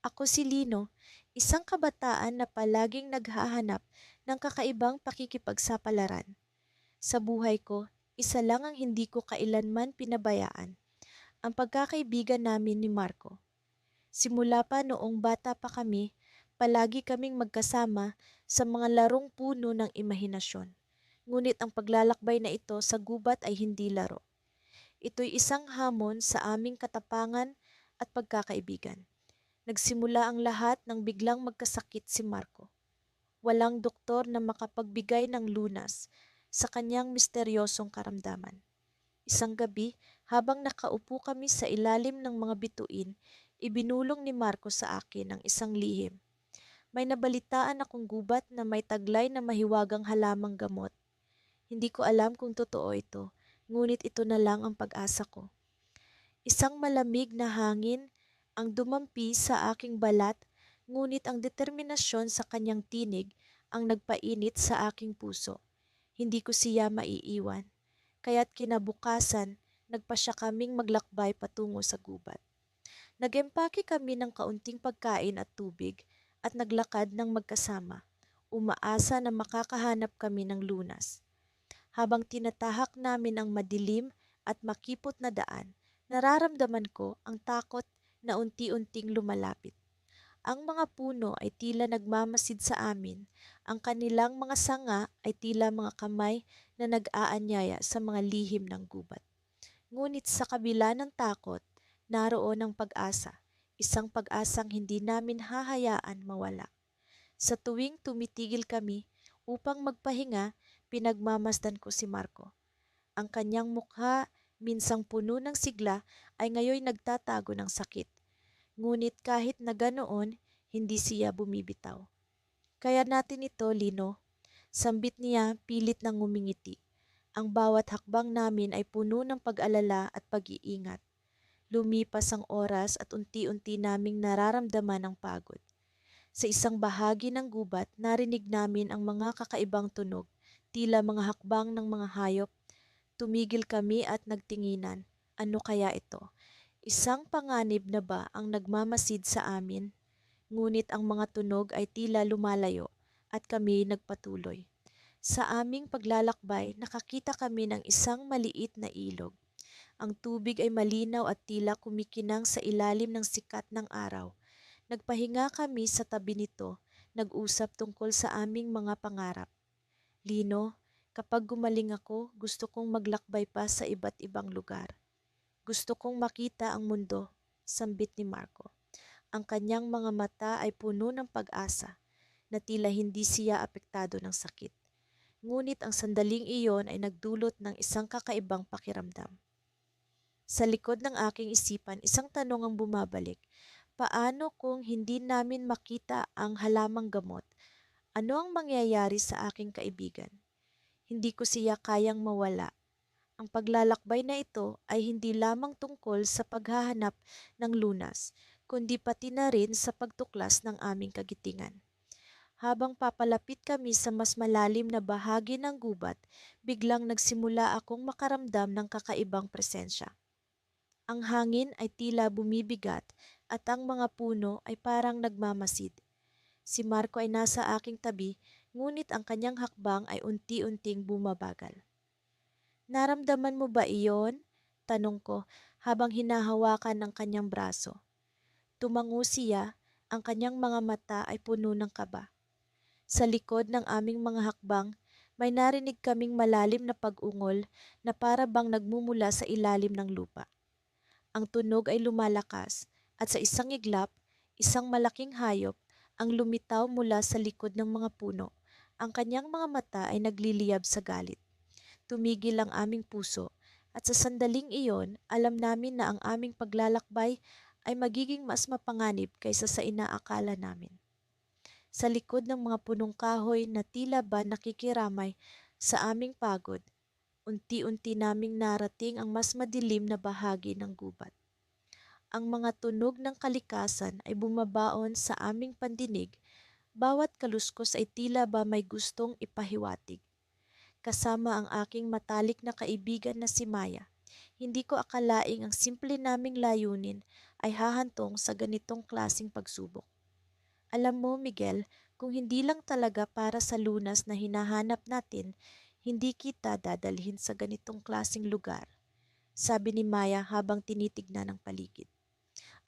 Ako si Lino, isang kabataan na palaging naghahanap ng kakaibang pakikipagsapalaran. Sa buhay ko, isa lang ang hindi ko kailanman pinabayaan, ang pagkakaibigan namin ni Marco. Simula pa noong bata pa kami, palagi kaming magkasama sa mga larong puno ng imahinasyon. Ngunit ang paglalakbay na ito sa gubat ay hindi laro. Ito'y isang hamon sa aming katapangan at pagkakaibigan. Nagsimula ang lahat nang biglang magkasakit si Marco. Walang doktor na makapagbigay ng lunas sa kanyang misteryosong karamdaman. Isang gabi, habang nakaupo kami sa ilalim ng mga bituin, ibinulong ni Marco sa akin ang isang lihim. May nabalitaan akong gubat na may taglay na mahiwagang halamang gamot. Hindi ko alam kung totoo ito, ngunit ito na lang ang pag-asa ko. Isang malamig na hangin ang dumampi sa aking balat, ngunit ang determinasyon sa kanyang tinig ang nagpainit sa aking puso. Hindi ko siya maiiwan, kaya't kinabukasan nagpa siya kaming maglakbay patungo sa gubat. Nag-empake kami ng kaunting pagkain at tubig at naglakad ng magkasama, umaasa na makakahanap kami ng lunas. Habang tinatahak namin ang madilim at makipot na daan, nararamdaman ko ang takot na unti-unting lumalapit. Ang mga puno ay tila nagmamasid sa amin, ang kanilang mga sanga ay tila mga kamay na nag-aanyaya sa mga lihim ng gubat. Ngunit sa kabila ng takot, naroon ang pag-asa, isang pag-asang hindi namin hahayaan mawala. Sa tuwing tumitigil kami upang magpahinga, pinagmamasdan ko si Marco. Ang kanyang mukha, minsang puno ng sigla, ay ngayon nagtatago ng sakit. Ngunit kahit na ganoon, hindi siya bumibitaw. Kaya natin ito, Lino. Sambit niya, pilit ng ngumingiti. Ang bawat hakbang namin ay puno ng pag-alala at pag-iingat. Lumipas ang oras at unti-unti naming nararamdaman ang pagod. Sa isang bahagi ng gubat, narinig namin ang mga kakaibang tunog, tila mga hakbang ng mga hayop. Tumigil kami at nagtinginan. Ano kaya ito? Isang panganib na ba ang nagmamasid sa amin? Ngunit ang mga tunog ay tila lumalayo at kami nagpatuloy. Sa aming paglalakbay, nakakita kami ng isang maliit na ilog. Ang tubig ay malinaw at tila kumikinang sa ilalim ng sikat ng araw. Nagpahinga kami sa tabi nito, nag-usap tungkol sa aming mga pangarap. Lino, kapag gumaling ako, gusto kong maglakbay pa sa iba't ibang lugar. Gusto kong makita ang mundo, sambit ni Marco. Ang kanyang mga mata ay puno ng pag-asa, na tila hindi siya apektado ng sakit. Ngunit ang sandaling iyon ay nagdulot ng isang kakaibang pakiramdam. Sa likod ng aking isipan, isang tanong ang bumabalik. Paano kung hindi namin makita ang halamang gamot? Ano ang mangyayari sa aking kaibigan? Hindi ko siya kayang mawala. Ang paglalakbay na ito ay hindi lamang tungkol sa paghahanap ng lunas, kundi pati na rin sa pagtuklas ng aming kagitingan. Habang papalapit kami sa mas malalim na bahagi ng gubat, biglang nagsimula akong makaramdam ng kakaibang presensya. Ang hangin ay tila bumibigat at ang mga puno ay parang nagmamasid. Si Marco ay nasa aking tabi, ngunit ang kanyang hakbang ay unti-unting bumabagal. Naramdaman mo ba iyon? Tanong ko habang hinahawakan ang kanyang braso. Tumango siya, ang kanyang mga mata ay puno ng kaba. Sa likod ng aming mga hakbang, may narinig kaming malalim na pag-ungol na para bang nagmumula sa ilalim ng lupa. Ang tunog ay lumalakas at sa isang iglap, isang malaking hayop ang lumitaw mula sa likod ng mga puno. Ang kanyang mga mata ay nagliliyab sa galit. Tumigil ang aming puso at sa sandaling iyon, alam namin na ang aming paglalakbay ay magiging mas mapanganib kaysa sa inaakala namin. Sa likod ng mga punong kahoy na tila ba nakikiramay sa aming pagod, unti-unti naming narating ang mas madilim na bahagi ng gubat. Ang mga tunog ng kalikasan ay bumabaon sa aming pandinig, bawat kaluskos ay tila ba may gustong ipahiwatig. Kasama ang aking matalik na kaibigan na si Maya, hindi ko akalaing ang simple naming layunin ay hahantong sa ganitong klasing pagsubok. Alam mo, Miguel, kung hindi lang talaga para sa lunas na hinahanap natin, hindi kita dadalhin sa ganitong klasing lugar, sabi ni Maya habang tinitignan ang paligid.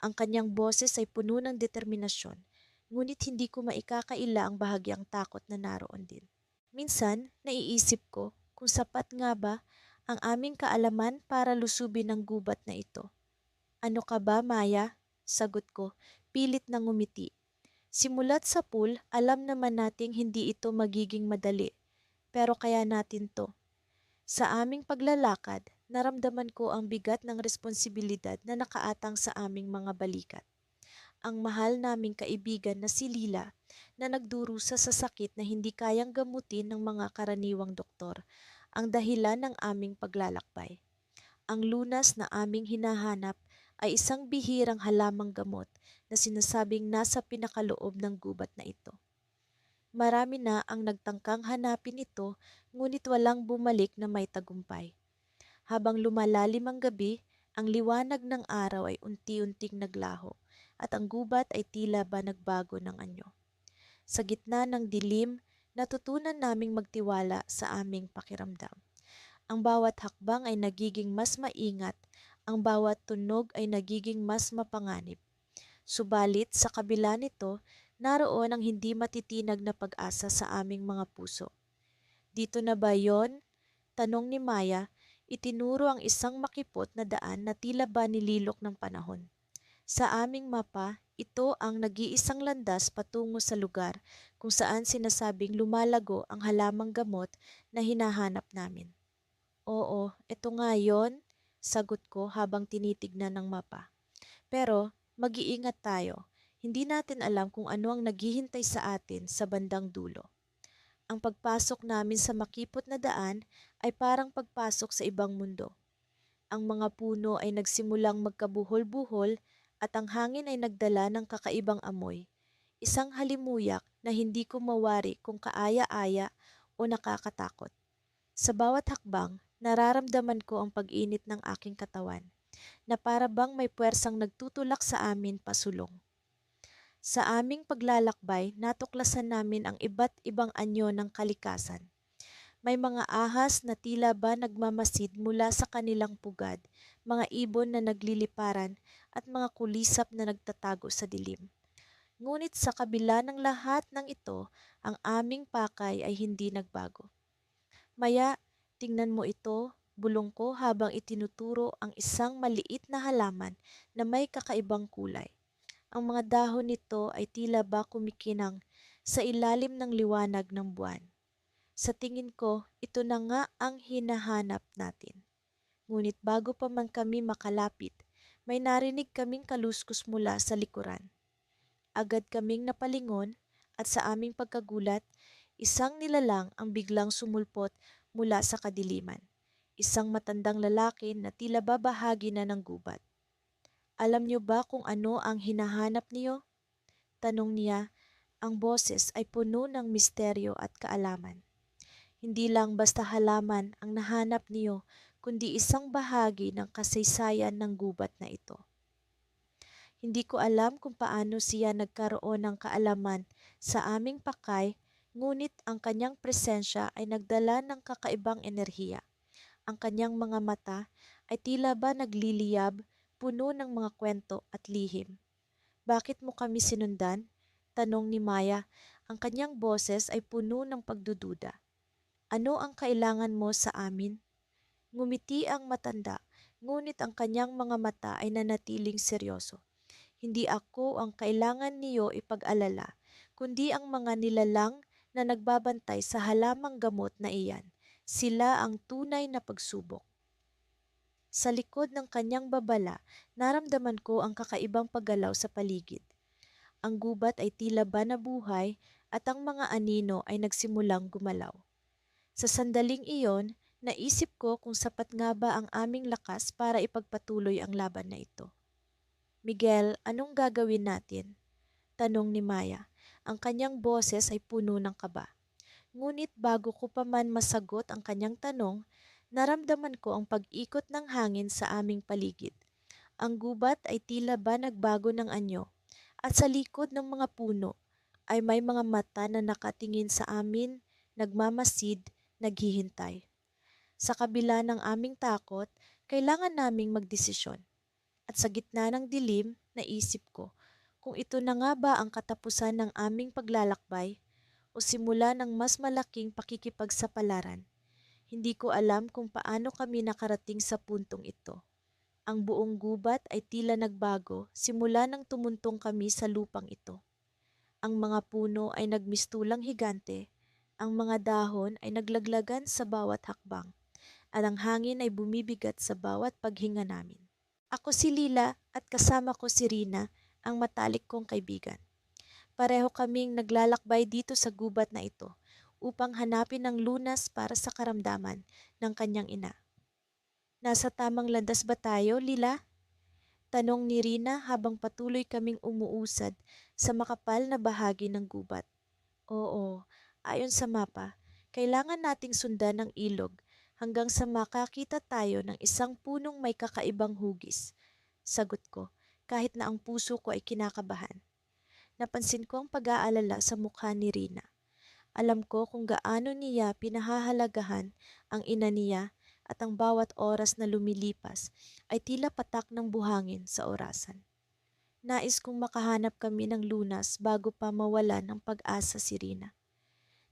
Ang kanyang boses ay puno ng determinasyon, ngunit hindi ko maikakaila ang bahagyang takot na naroon din. Minsan, naiisip ko kung sapat nga ba ang aming kaalaman para lusubin ang gubat na ito. Ano ka ba, Maya? Sagot ko, pilit na ngumiti. Simulat sa pool, alam naman nating hindi ito magiging madali, pero kaya natin to. Sa aming paglalakad, naramdaman ko ang bigat ng responsibilidad na nakaatang sa aming mga balikat. Ang mahal naming kaibigan na si Lila na nagdurusa sa sakit na hindi kayang gamutin ng mga karaniwang doktor ang dahilan ng aming paglalakbay. Ang lunas na aming hinahanap ay isang bihirang halamang gamot na sinasabing nasa pinakaloob ng gubat na ito. Marami na ang nagtangkang hanapin ito, ngunit walang bumalik na may tagumpay. Habang lumalalim ang gabi, ang liwanag ng araw ay unti-unting naglaho at ang gubat ay tila ba nagbago ng anyo. Sa gitna ng dilim, natutunan naming magtiwala sa aming pakiramdam. Ang bawat hakbang ay nagiging mas maingat, ang bawat tunog ay nagiging mas mapanganib. Subalit sa kabila nito, naroon ang hindi matitinag na pag-asa sa aming mga puso. Dito na ba yon? Tanong ni Maya, itinuro ang isang makipot na daan na tila ba nililok ng panahon. Sa aming mapa, ito ang nag-iisang landas patungo sa lugar kung saan sinasabing lumalago ang halamang gamot na hinahanap namin. Oo, ito nga yon, sagot ko habang tinitignan ng mapa. Pero mag-iingat tayo. Hindi natin alam kung ano ang naghihintay sa atin sa bandang dulo. Ang pagpasok namin sa makipot na daan ay parang pagpasok sa ibang mundo. Ang mga puno ay nagsimulang magkabuhol-buhol at ang hangin ay nagdala ng kakaibang amoy. Isang halimuyak na hindi ko mawari kung kaaya-aya o nakakatakot. Sa bawat hakbang, nararamdaman ko ang pag-init ng aking katawan na para bang may puwersang nagtutulak sa amin pasulong. Sa aming paglalakbay, natuklasan namin ang iba't ibang anyo ng kalikasan. May mga ahas na tila ba nagmamasid mula sa kanilang pugad, mga ibon na nagliliparan at mga kulisap na nagtatago sa dilim. Ngunit sa kabila ng lahat ng ito, ang aming pakay ay hindi nagbago. Maya, tingnan mo ito, bulong ko habang itinuturo ang isang maliit na halaman na may kakaibang kulay. Ang mga dahon nito ay tila ba kumikinang sa ilalim ng liwanag ng buwan. Sa tingin ko, ito na nga ang hinahanap natin. Ngunit bago pa man kami makalapit, may narinig kaming kaluskus mula sa likuran. Agad kaming napalingon at sa aming pagkagulat, isang nilalang ang biglang sumulpot mula sa kadiliman. Isang matandang lalaki na tila ba bahagi na ng gubat. Alam niyo ba kung ano ang hinahanap niyo? Tanong niya, ang boses ay puno ng misteryo at kaalaman. Hindi lang basta halaman ang nahanap niyo, kundi isang bahagi ng kasaysayan ng gubat na ito. Hindi ko alam kung paano siya nagkaroon ng kaalaman sa aming pakay, ngunit ang kanyang presensya ay nagdala ng kakaibang enerhiya. Ang kanyang mga mata ay tila ba nagliliyab, puno ng mga kwento at lihim. Bakit mo kami sinundan? Tanong ni Maya. Ang kanyang boses ay puno ng pagdududa. Ano ang kailangan mo sa amin? Ngumiti ang matanda, ngunit ang kanyang mga mata ay nanatiling seryoso. Hindi ako ang kailangan niyo ipag-alala, kundi ang mga nilalang na nagbabantay sa halamang gamot na iyan. Sila ang tunay na pagsubok. Sa likod ng kanyang babala, naramdaman ko ang kakaibang paggalaw sa paligid. Ang gubat ay tila ba nabuhay at ang mga anino ay nagsimulang gumalaw. Sa sandaling iyon, naisip ko kung sapat nga ba ang aming lakas para ipagpatuloy ang laban na ito. Miguel, anong gagawin natin? Tanong ni Maya. Ang kanyang boses ay puno ng kaba. Ngunit bago ko pa man masagot ang kanyang tanong, naramdaman ko ang pag-ikot ng hangin sa aming paligid. Ang gubat ay tila ba nagbago ng anyo at sa likod ng mga puno ay may mga mata na nakatingin sa amin, nagmamasid, naghihintay. Sa kabila ng aming takot, kailangan naming magdesisyon. At sa gitna ng dilim, naisip ko, kung ito na nga ba ang katapusan ng aming paglalakbay o simula ng mas malaking pakikipagsapalaran, hindi ko alam kung paano kami nakarating sa puntong ito. Ang buong gubat ay tila nagbago simula nang tumuntong kami sa lupang ito. Ang mga puno ay nagmistulang higante, ang mga dahon ay naglaglagan sa bawat hakbang, at ang hangin ay bumibigat sa bawat paghinga namin. Ako si Lila at kasama ko si Rina, ang matalik kong kaibigan. Pareho kaming naglalakbay dito sa gubat na ito upang hanapin ang lunas para sa karamdaman ng kanyang ina. Nasa tamang landas ba tayo, Lila? Tanong ni Rina habang patuloy kaming umuusad sa makapal na bahagi ng gubat. Oo, ayon sa mapa, kailangan nating sundan ang ilog hanggang sa makakita tayo ng isang punong may kakaibang hugis. Sagot ko, kahit na ang puso ko ay kinakabahan. Napansin ko ang pag-aalala sa mukha ni Rina. Alam ko kung gaano niya pinahahalagahan ang ina niya at ang bawat oras na lumilipas ay tila patak ng buhangin sa orasan. Nais kong makahanap kami ng lunas bago pa mawalan ng pag-asa si Rina.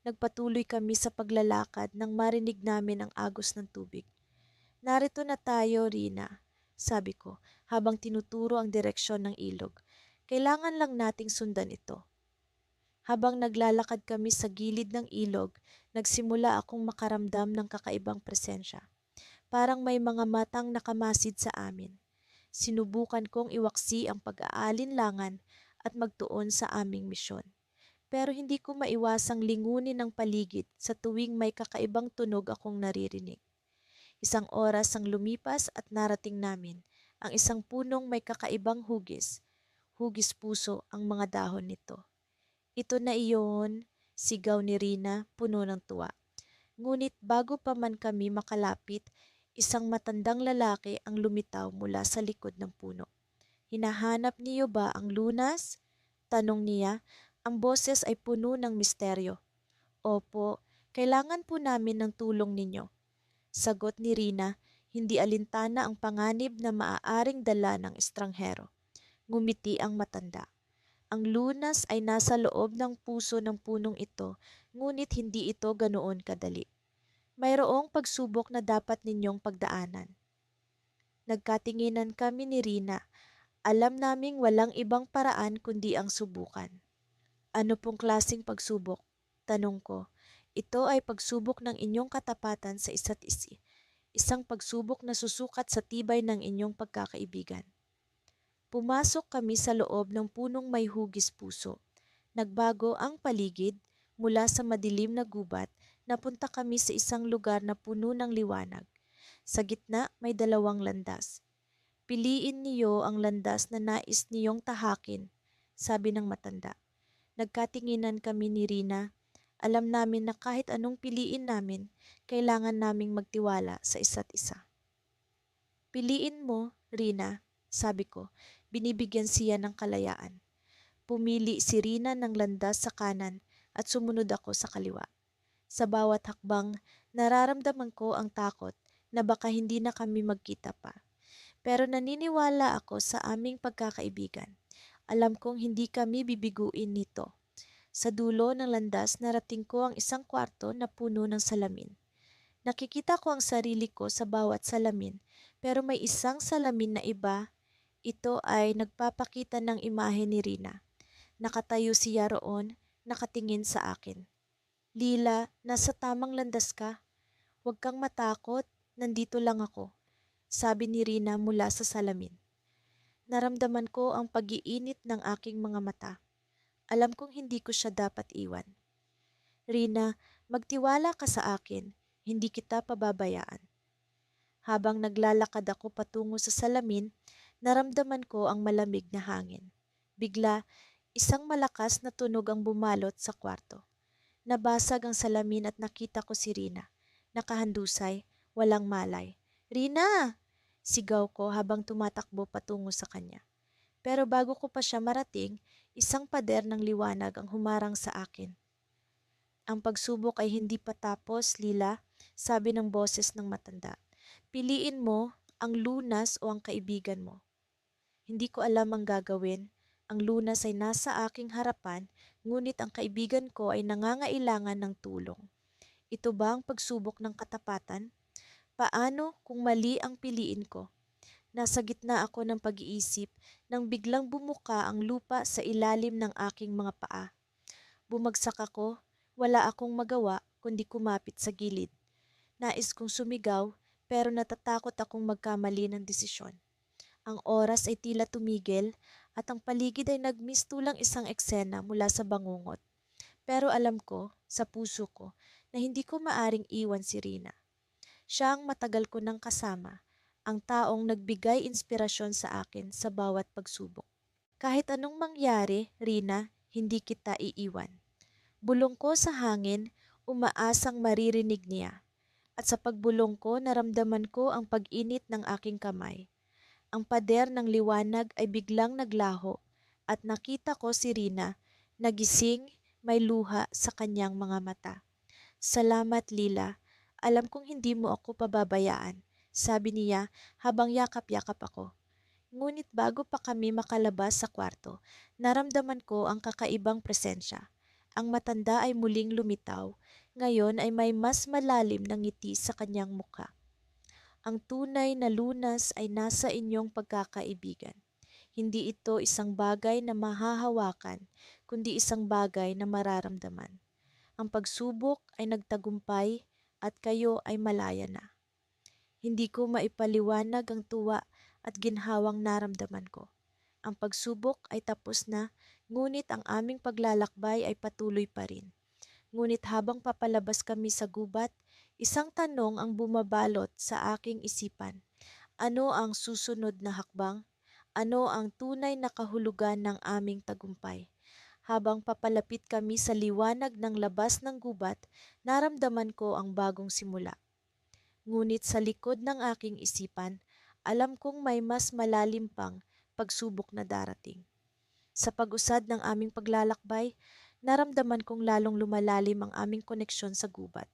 Nagpatuloy kami sa paglalakad nang marinig namin ang agos ng tubig. Narito na tayo, Rina, sabi ko habang tinuturo ang direksyon ng ilog. Kailangan lang nating sundan ito. Habang naglalakad kami sa gilid ng ilog, nagsimula akong makaramdam ng kakaibang presensya. Parang may mga matang nakamasid sa amin. Sinubukan kong iwaksi ang pag-aalinlangan at magtuon sa aming misyon. Pero hindi ko maiwasang lingunin ang paligid sa tuwing may kakaibang tunog akong naririnig. Isang oras ang lumipas at narating namin ang isang punong may kakaibang hugis. Hugis puso ang mga dahon nito. Ito na iyon, sigaw ni Rina, puno ng tuwa. Ngunit bago pa man kami makalapit, isang matandang lalaki ang lumitaw mula sa likod ng puno. Hinahanap niyo ba ang lunas? Tanong niya. Ang boses ay puno ng misteryo. Opo, kailangan po namin ng tulong ninyo. Sagot ni Rina, hindi alintana ang panganib na maaaring dala ng estranghero. Ngumiti ang matanda. Ang lunas ay nasa loob ng puso ng punong ito, ngunit hindi ito ganoon kadali. Mayroong pagsubok na dapat ninyong pagdaanan. Nagkatinginan kami ni Rina. Alam naming walang ibang paraan kundi ang subukan. Ano pong klaseng pagsubok? Tanong ko. Ito ay pagsubok ng inyong katapatan sa isa't isa. Isang pagsubok na susukat sa tibay ng inyong pagkakaibigan. Pumasok kami sa loob ng punong may hugis puso. Nagbago ang paligid mula sa madilim na gubat, napunta kami sa isang lugar na puno ng liwanag. Sa gitna may dalawang landas. Piliin niyo ang landas na nais niyong tahakin, sabi ng matanda. Nagkatinginan kami ni Rina. Alam namin na kahit anong piliin namin, kailangan naming magtiwala sa isa't isa. Piliin mo, Rina, sabi ko, binibigyan siya ng kalayaan. Pumili si Rina ng landas sa kanan at sumunod ako sa kaliwa. Sa bawat hakbang, nararamdaman ko ang takot na baka hindi na kami magkita pa. Pero naniniwala ako sa aming pagkakaibigan. Alam kong hindi kami bibiguin nito. Sa dulo ng landas, narating ko ang isang kwarto na puno ng salamin. Nakikita ko ang sarili ko sa bawat salamin, pero may isang salamin na iba. Ito ay nagpapakita ng imahe ni Rina. Nakatayo siya roon, nakatingin sa akin. Lila, nasa tamang landas ka. Huwag kang matakot, nandito lang ako, sabi ni Rina mula sa salamin. Naramdaman ko ang pag-iinit ng aking mga mata. Alam kong hindi ko siya dapat iwan. Rina, magtiwala ka sa akin, hindi kita pababayaan. Habang naglalakad ako patungo sa salamin, naramdaman ko ang malamig na hangin. Bigla, isang malakas na tunog ang bumalot sa kwarto. Nabasag ang salamin at nakita ko si Rina. Nakahandusay, walang malay. Rina! Sigaw ko habang tumatakbo patungo sa kanya. Pero bago ko pa siya marating, isang pader ng liwanag ang humarang sa akin. Ang pagsubok ay hindi pa tapos, Lila, sabi ng boses ng matanda. Piliin mo ang lunas o ang kaibigan mo. Hindi ko alam ang gagawin. Ang lunas ay nasa aking harapan, ngunit ang kaibigan ko ay nangangailangan ng tulong. Ito ba ang pagsubok ng katapatan? Paano kung mali ang piliin ko? Nasa gitna ako ng pag-iisip nang biglang bumuka ang lupa sa ilalim ng aking mga paa. Bumagsak ako, wala akong magawa kundi kumapit sa gilid. Nais kong sumigaw pero natatakot akong magkamali ng desisyon. Ang oras ay tila tumigil at ang paligid ay nagmistulang isang eksena mula sa bangungot. Pero alam ko, sa puso ko, na hindi ko maaring iwan si Rina. Siya ang matagal ko nang kasama, ang taong nagbigay inspirasyon sa akin sa bawat pagsubok. Kahit anong mangyari, Rina, hindi kita iiwan. Bulong ko sa hangin, umaasang maririnig niya. At sa pagbulong ko, naramdaman ko ang pag-init ng aking kamay. Ang pader ng liwanag ay biglang naglaho at nakita ko si Rina, nagising, may luha sa kanyang mga mata. Salamat, Lila. Alam kong hindi mo ako pababayaan, sabi niya habang yakap-yakap ako. Ngunit bago pa kami makalabas sa kwarto, naramdaman ko ang kakaibang presensya. Ang matanda ay muling lumitaw. Ngayon ay may mas malalim na ngiti sa kanyang mukha. Ang tunay na lunas ay nasa inyong pagkakaibigan. Hindi ito isang bagay na mahahawakan, kundi isang bagay na mararamdaman. Ang pagsubok ay nagtagumpay at kayo ay malaya na. Hindi ko maipaliwanag ang tuwa at ginhawang naramdaman ko. Ang pagsubok ay tapos na, ngunit ang aming paglalakbay ay patuloy pa rin. Ngunit habang papalabas kami sa gubat, isang tanong ang bumabalot sa aking isipan. Ano ang susunod na hakbang? Ano ang tunay na kahulugan ng aming tagumpay? Habang papalapit kami sa liwanag ng labas ng gubat, naramdaman ko ang bagong simula. Ngunit sa likod ng aking isipan, alam kong may mas malalim pang pagsubok na darating. Sa pag-usad ng aming paglalakbay, naramdaman kong lalong lumalalim ang aming koneksyon sa gubat.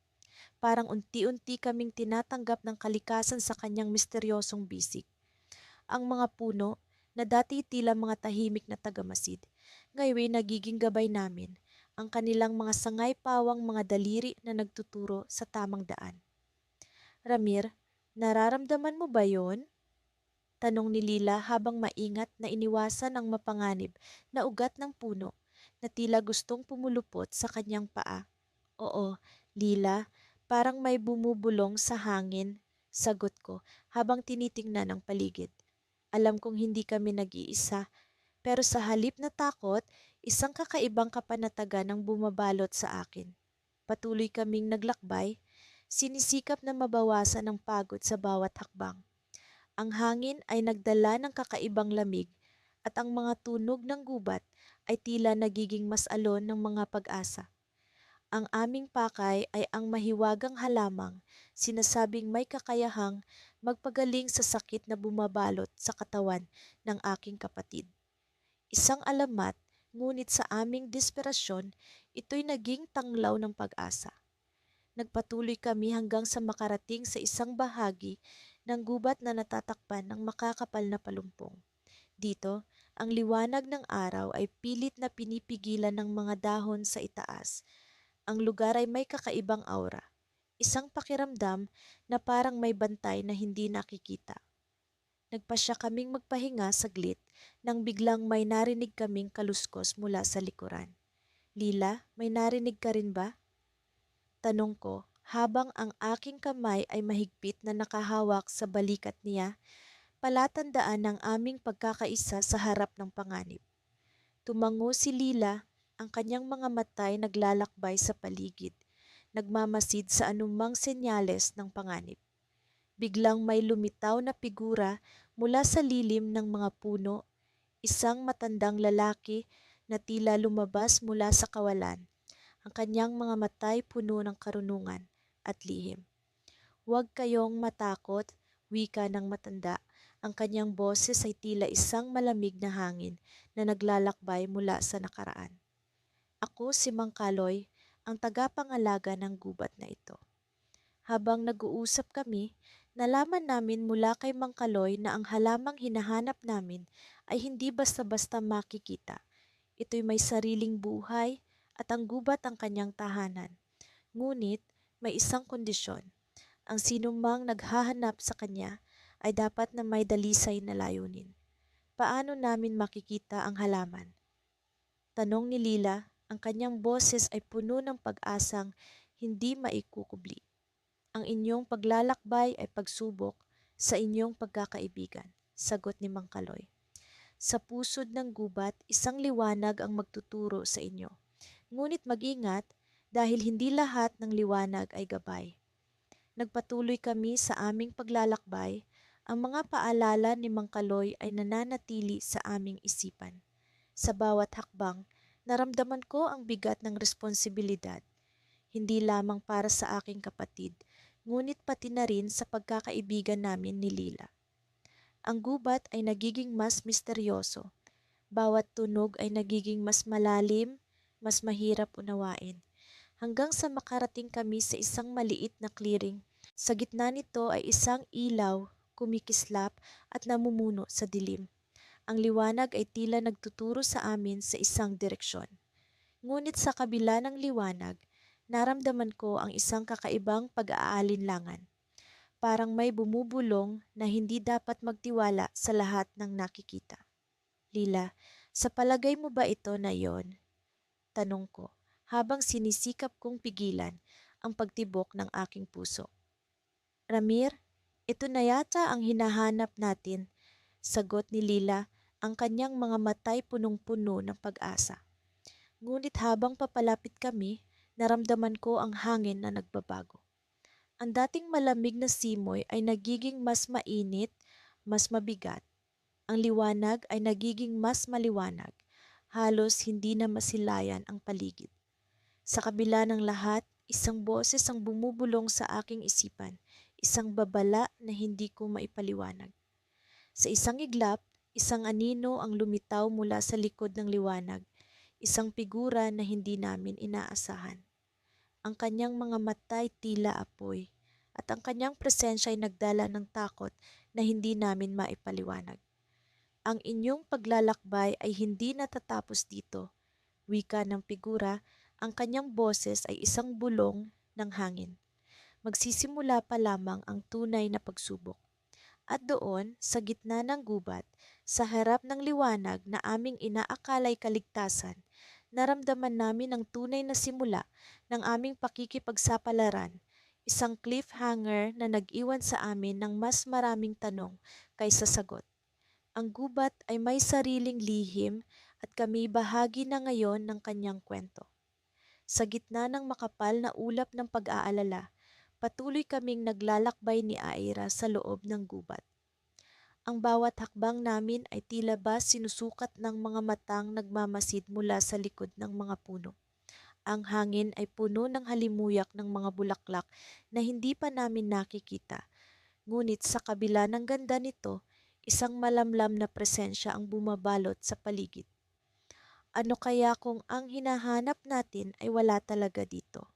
Parang unti-unti kaming tinatanggap ng kalikasan sa kanyang misteryosong bisig. Ang mga puno, na dati tila mga tahimik na tagamasid, ngayon nagiging gabay namin, ang kanilang mga sangay pawang mga daliri na nagtuturo sa tamang daan. Ramir, nararamdaman mo ba yon? Tanong ni Lila habang maingat na iniwasan ang mapanganib na ugat ng puno na tila gustong pumulupot sa kanyang paa. Oo, Lila, parang may bumubulong sa hangin, sagot ko habang tinitingnan ang paligid. Alam kong hindi kami nag-iisa, pero sa halip na takot, isang kakaibang kapanatagan ang bumabalot sa akin. Patuloy kaming naglakbay, sinisikap na mabawasan ang pagod sa bawat hakbang. Ang hangin ay nagdala ng kakaibang lamig at ang mga tunog ng gubat ay tila nagiging mas alon ng mga pag-asa. Ang aming pakay ay ang mahiwagang halamang, sinasabing may kakayahang magpagaling sa sakit na bumabalot sa katawan ng aking kapatid. Isang alamat, ngunit sa aming desperasyon, ito'y naging tanglaw ng pag-asa. Nagpatuloy kami hanggang sa makarating sa isang bahagi ng gubat na natatakpan ng makakapal na palumpong. Dito, ang liwanag ng araw ay pilit na pinipigilan ng mga dahon sa itaas. Ang lugar ay may kakaibang aura, isang pakiramdam na parang may bantay na hindi nakikita. Nagpasya kaming magpahinga saglit nang biglang may narinig kaming kaluskos mula sa likuran. Lila, may narinig ka rin ba? Tanong ko habang ang aking kamay ay mahigpit na nakahawak sa balikat niya, palatandaan ng aming pagkakaisa sa harap ng panganib. Tumango si Lila, ang kanyang mga matay naglalakbay sa paligid, nagmamasid sa anumang senyales ng panganib. Biglang may lumitaw na figura mula sa lilim ng mga puno, isang matandang lalaki na tila lumabas mula sa kawalan. Ang kanyang mga matay puno ng karunungan at lihim. Huwag kayong matakot, Wika ng matanda, ang kanyang boses ay tila isang malamig na hangin na naglalakbay mula sa nakaraan. Ako si Mang Kaloy, ang tagapangalaga ng gubat na ito. Habang nag-uusap kami, nalaman namin mula kay Mang Kaloy na ang halamang hinahanap namin ay hindi basta-basta makikita. Ito'y may sariling buhay at ang gubat ang kanyang tahanan. Ngunit may isang kondisyon. Ang sinumang naghahanap sa kanya ay dapat na may dalisay na layunin. Paano namin makikita ang halaman? Tanong ni Lila, ang kanyang boses ay puno ng pag-asang hindi maikukubli. Ang inyong paglalakbay ay pagsubok sa inyong pagkakaibigan, sagot ni Mang Kaloy. Sa pusod ng gubat, isang liwanag ang magtuturo sa inyo. Ngunit mag-ingat dahil hindi lahat ng liwanag ay gabay. Nagpatuloy kami sa aming paglalakbay, ang mga paalala ni Mang Kaloy ay nananatili sa aming isipan. Sa bawat hakbang, naramdaman ko ang bigat ng responsibilidad, hindi lamang para sa aking kapatid, ngunit pati na rin sa pagkakaibigan namin ni Lila. Ang gubat ay nagiging mas misteryoso. Bawat tunog ay nagiging mas malalim, mas mahirap unawain, hanggang sa makarating kami sa isang maliit na clearing. Sa gitna nito ay isang ilaw, kumikislap at namumuno sa dilim. Ang liwanag ay tila nagtuturo sa amin sa isang direksyon. Ngunit sa kabila ng liwanag, naramdaman ko ang isang kakaibang pag-aalinlangan. Parang may bumubulong na hindi dapat magtiwala sa lahat ng nakikita. Lila, sa palagay mo ba ito na yon? Tanong ko, habang sinisikap kong pigilan ang pagtibok ng aking puso. Ramir, ito na yata ang hinahanap natin, sagot ni Lila, ang kanyang mga matay punong-puno ng pag-asa. Ngunit habang papalapit kami, naramdaman ko ang hangin na nagbabago. Ang dating malamig na simoy ay nagiging mas mainit, mas mabigat. Ang liwanag ay nagiging mas maliwanag. Halos hindi na masilayan ang paligid. Sa kabila ng lahat, isang boses ang bumubulong sa aking isipan, isang babala na hindi ko maipaliwanag. Sa isang iglap, isang anino ang lumitaw mula sa likod ng liwanag, isang figura na hindi namin inaasahan. Ang kanyang mga mata ay tila apoy, at ang kanyang presensya ay nagdala ng takot na hindi namin maipaliwanag. Ang inyong paglalakbay ay hindi natatapos dito, wika ng figura, ang kanyang boses ay isang bulong ng hangin. Magsisimula pa lamang ang tunay na pagsubok. At doon, sa gitna ng gubat, sa harap ng liwanag na aming inaakalay kaligtasan, naramdaman namin ang tunay na simula ng aming pakikipagsapalaran, isang cliffhanger na nag-iwan sa amin ng mas maraming tanong kaysa sagot. Ang gubat ay may sariling lihim at kami bahagi na ngayon ng kanyang kwento. Sa gitna ng makapal na ulap ng pag-aalala, patuloy kaming naglalakbay ni Aira sa loob ng gubat. Ang bawat hakbang namin ay tila ba sinusukat ng mga matang nagmamasid mula sa likod ng mga puno. Ang hangin ay puno ng halimuyak ng mga bulaklak na hindi pa namin nakikita. Ngunit sa kabila ng ganda nito, isang malamlam na presensya ang bumabalot sa paligid. Ano kaya kung ang hinahanap natin ay wala talaga dito?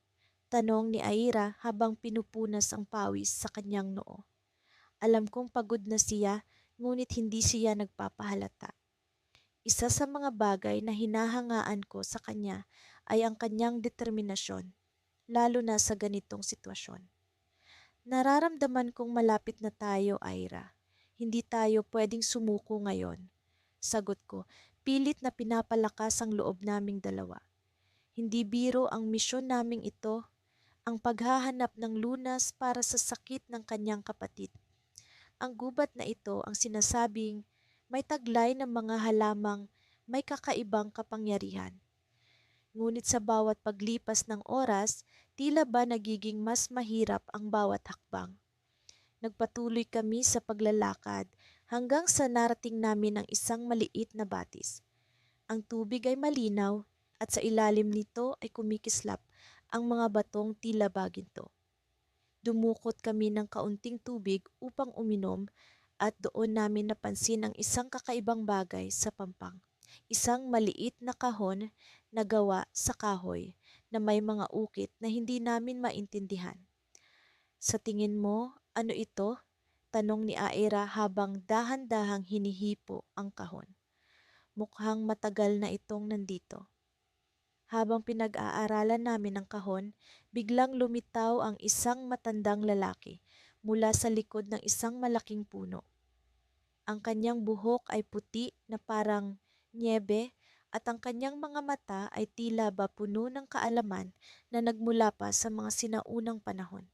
Tanong ni Aira habang pinupunas ang pawis sa kanyang noo. Alam kong pagod na siya, ngunit hindi siya nagpapahalata. Isa sa mga bagay na hinahangaan ko sa kanya ay ang kanyang determinasyon, lalo na sa ganitong sitwasyon. Nararamdaman kong malapit na tayo, Aira. Hindi tayo pwedeng sumuko ngayon. Sagot ko, pilit na pinapalakas ang loob naming dalawa. Hindi biro ang misyon naming ito, ang paghahanap ng lunas para sa sakit ng kanyang kapatid. Ang gubat na ito ang sinasabing may taglay ng mga halamang may kakaibang kapangyarihan. Ngunit sa bawat paglipas ng oras, tila ba nagiging mas mahirap ang bawat hakbang. Nagpatuloy kami sa paglalakad hanggang sa narating namin ang isang maliit na batis. Ang tubig ay malinaw at sa ilalim nito ay kumikislap ang mga batong tila baginto. Dumukot kami ng kaunting tubig upang uminom at doon namin napansin ang isang kakaibang bagay sa pampang. Isang maliit na kahon na gawa sa kahoy na may mga ukit na hindi namin maintindihan. Sa tingin mo, ano ito? Tanong ni Aira habang dahan-dahang hinihipo ang kahon. Mukhang matagal na itong nandito. Habang pinag-aaralan namin ang kahon, biglang lumitaw ang isang matandang lalaki mula sa likod ng isang malaking puno. Ang kanyang buhok ay puti na parang nyebe at ang kanyang mga mata ay tila ba puno ng kaalaman na nagmula pa sa mga sinaunang panahon.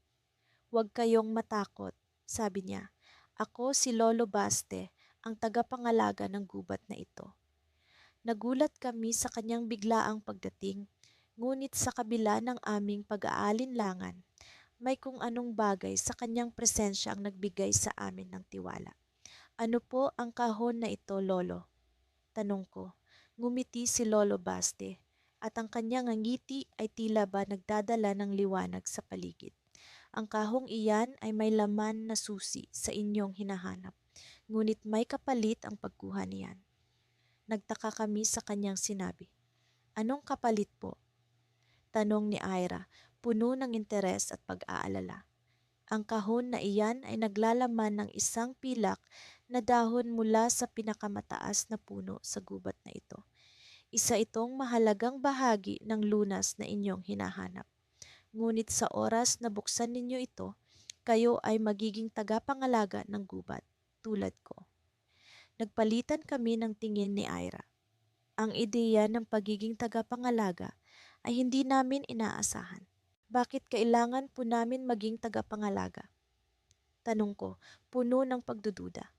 "Huwag kayong matakot," sabi niya. "Ako si Lolo Baste, ang tagapangalaga ng gubat na ito." Nagulat kami sa kanyang biglaang pagdating, ngunit sa kabila ng aming pag-aalinlangan, may kung anong bagay sa kanyang presensya ang nagbigay sa amin ng tiwala. "Ano po ang kahon na ito, Lolo?" tanong ko. Ngumiti si Lolo Baste at ang kanyang ngiti ay tila ba nagdadala ng liwanag sa paligid. "Ang kahong iyan ay may laman na susi sa inyong hinahanap, ngunit may kapalit ang pagkuha niyan." Nagtaka kami sa kanyang sinabi. "Anong kapalit po?" tanong ni Ira, puno ng interes at pag-aalala. "Ang kahon na iyan ay naglalaman ng isang pilak na dahon mula sa pinakamataas na puno sa gubat na ito. Isa itong mahalagang bahagi ng lunas na inyong hinahanap. Ngunit sa oras na buksan ninyo ito, kayo ay magiging tagapangalaga ng gubat, tulad ko." Nagpalitan kami ng tingin ni Ira. Ang ideya ng pagiging tagapangalaga ay hindi namin inaasahan. "Bakit kailangan po namin maging tagapangalaga?" tanong ko, puno ng pagdududa.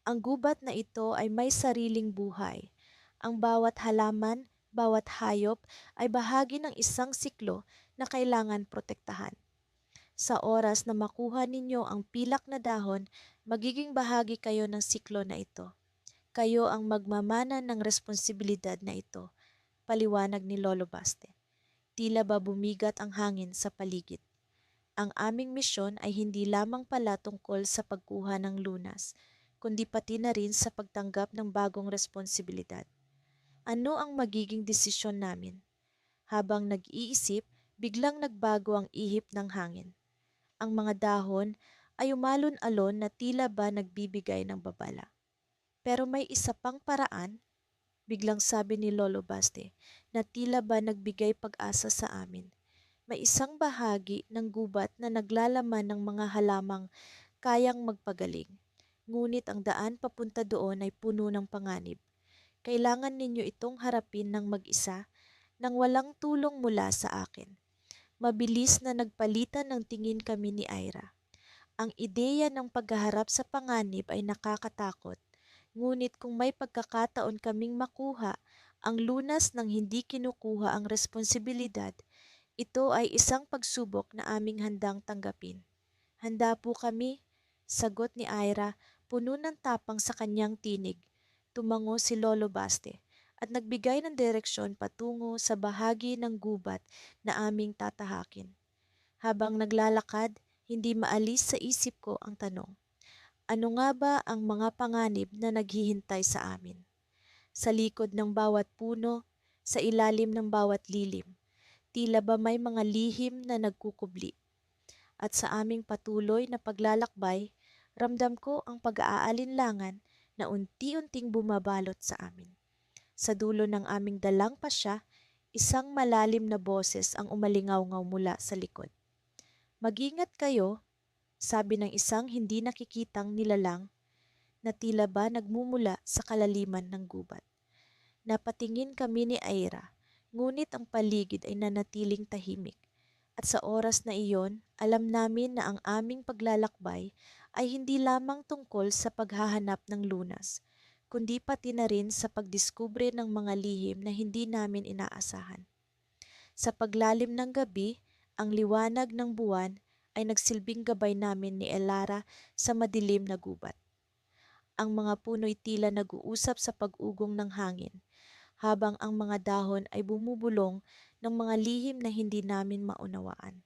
"Ang gubat na ito ay may sariling buhay. Ang bawat halaman, bawat hayop ay bahagi ng isang siklo na kailangan protektahan. Sa oras na makuha ninyo ang pilak na dahon, magiging bahagi kayo ng siklo na ito. Kayo ang magmamana ng responsibilidad na ito," paliwanag ni Lolo Baste. Tila ba bumigat ang hangin sa paligid. Ang aming misyon ay hindi lamang pala tungkol sa pagkuha ng lunas, kundi pati na rin sa pagtanggap ng bagong responsibilidad. Ano ang magiging desisyon namin? Habang nag-iisip, biglang nagbago ang ihip ng hangin. Ang mga dahon ay umalon-alon na tila ba nagbibigay ng babala. "Pero may isa pang paraan," biglang sabi ni Lolo Baste, na tila ba nagbigay pag-asa sa amin. "May isang bahagi ng gubat na naglalaman ng mga halamang kayang magpagaling. Ngunit ang daan papunta doon ay puno ng panganib. Kailangan ninyo itong harapin ng mag-isa nang walang tulong mula sa akin." Mabilis na nagpalitan ng tingin kami ni Ira. Ang ideya ng paghaharap sa panganib ay nakakatakot, ngunit kung may pagkakataon kaming makuha ang lunas ng hindi kinukuha ang responsibilidad, ito ay isang pagsubok na aming handang tanggapin. "Handa po kami," sagot ni Ira, puno ng tapang sa kanyang tinig. Tumango si Lolo Baste at nagbigay ng direksyon patungo sa bahagi ng gubat na aming tatahakin. Habang naglalakad, hindi maalis sa isip ko ang tanong, ano nga ba ang mga panganib na naghihintay sa amin? Sa likod ng bawat puno, sa ilalim ng bawat lilim, tila ba may mga lihim na nagkukubli? At sa aming patuloy na paglalakbay, ramdam ko ang pag-aalinlangan na unti-unting bumabalot sa amin. Sa dulo ng aming dalang pasya, isang malalim na boses ang umalingaw-ngaw mula sa likod. "Mag-ingat kayo," sabi ng isang hindi nakikitang nilalang na tila ba nagmumula sa kalaliman ng gubat. Napatingin kami ni Ira, ngunit ang paligid ay nanatiling tahimik. At sa oras na iyon, alam namin na ang aming paglalakbay ay hindi lamang tungkol sa paghahanap ng lunas, kundi pati na rin sa pagdiskubre ng mga lihim na hindi namin inaasahan. Sa paglalim ng gabi, ang liwanag ng buwan ay nagsilbing gabay namin ni Elara sa madilim na gubat. Ang mga puno'y tila nag-uusap sa pag-ugong ng hangin, habang ang mga dahon ay bumubulong ng mga lihim na hindi namin maunawaan.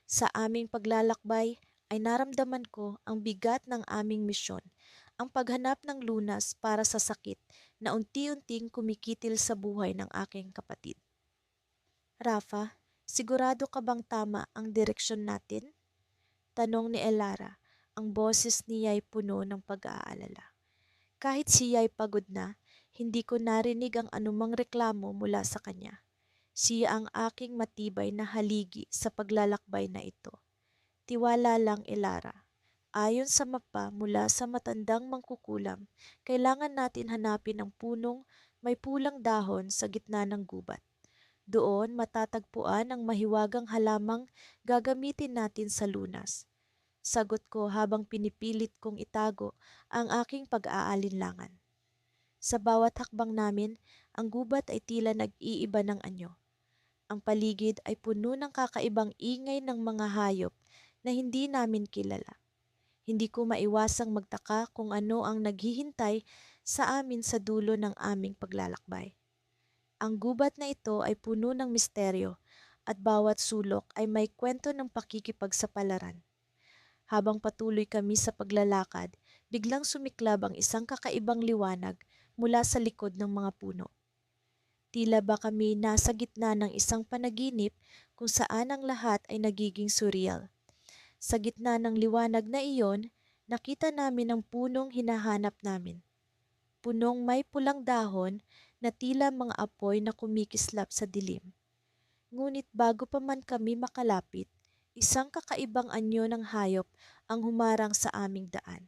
Sa aming paglalakbay, ay naramdaman ko ang bigat ng aming misyon, ang paghanap ng lunas para sa sakit na unti-unting kumikitil sa buhay ng aking kapatid. Rafa, sigurado ka bang tama ang direksyon natin? Tanong ni Elara. Ang boses niya ay puno ng pag-aalala. Kahit siya ay pagod na, hindi ko narinig ang anumang reklamo mula sa kanya. Siya ang aking matibay na haligi sa paglalakbay na ito. Tiwala lang, Elara. Ayon sa mapa mula sa matandang mangkukulam, kailangan natin hanapin ang punong may pulang dahon sa gitna ng gubat. Doon matatagpuan ang mahiwagang halamang gagamitin natin sa lunas. Sagot ko habang pinipilit kong itago ang aking pag-aalinlangan. Sa bawat hakbang namin, ang gubat ay tila nag-iiba ng anyo. Ang paligid ay puno ng kakaibang ingay ng mga hayop na hindi namin kilala. Hindi ko maiwasang magtaka kung ano ang naghihintay sa amin sa dulo ng aming paglalakbay. Ang gubat na ito ay puno ng misteryo at bawat sulok ay may kwento ng pakikipagsapalaran. Habang patuloy kami sa paglalakad, biglang sumiklab ang isang kakaibang liwanag mula sa likod ng mga puno. Tila ba kami nasa gitna ng isang panaginip kung saan ang lahat ay nagiging surreal. Sa gitna ng liwanag na iyon, nakita namin ang punong hinahanap namin. Punong may pulang dahon na tila mga apoy na kumikislap sa dilim. Ngunit bago pa man kami makalapit, isang kakaibang anyo ng hayop ang humarang sa aming daan.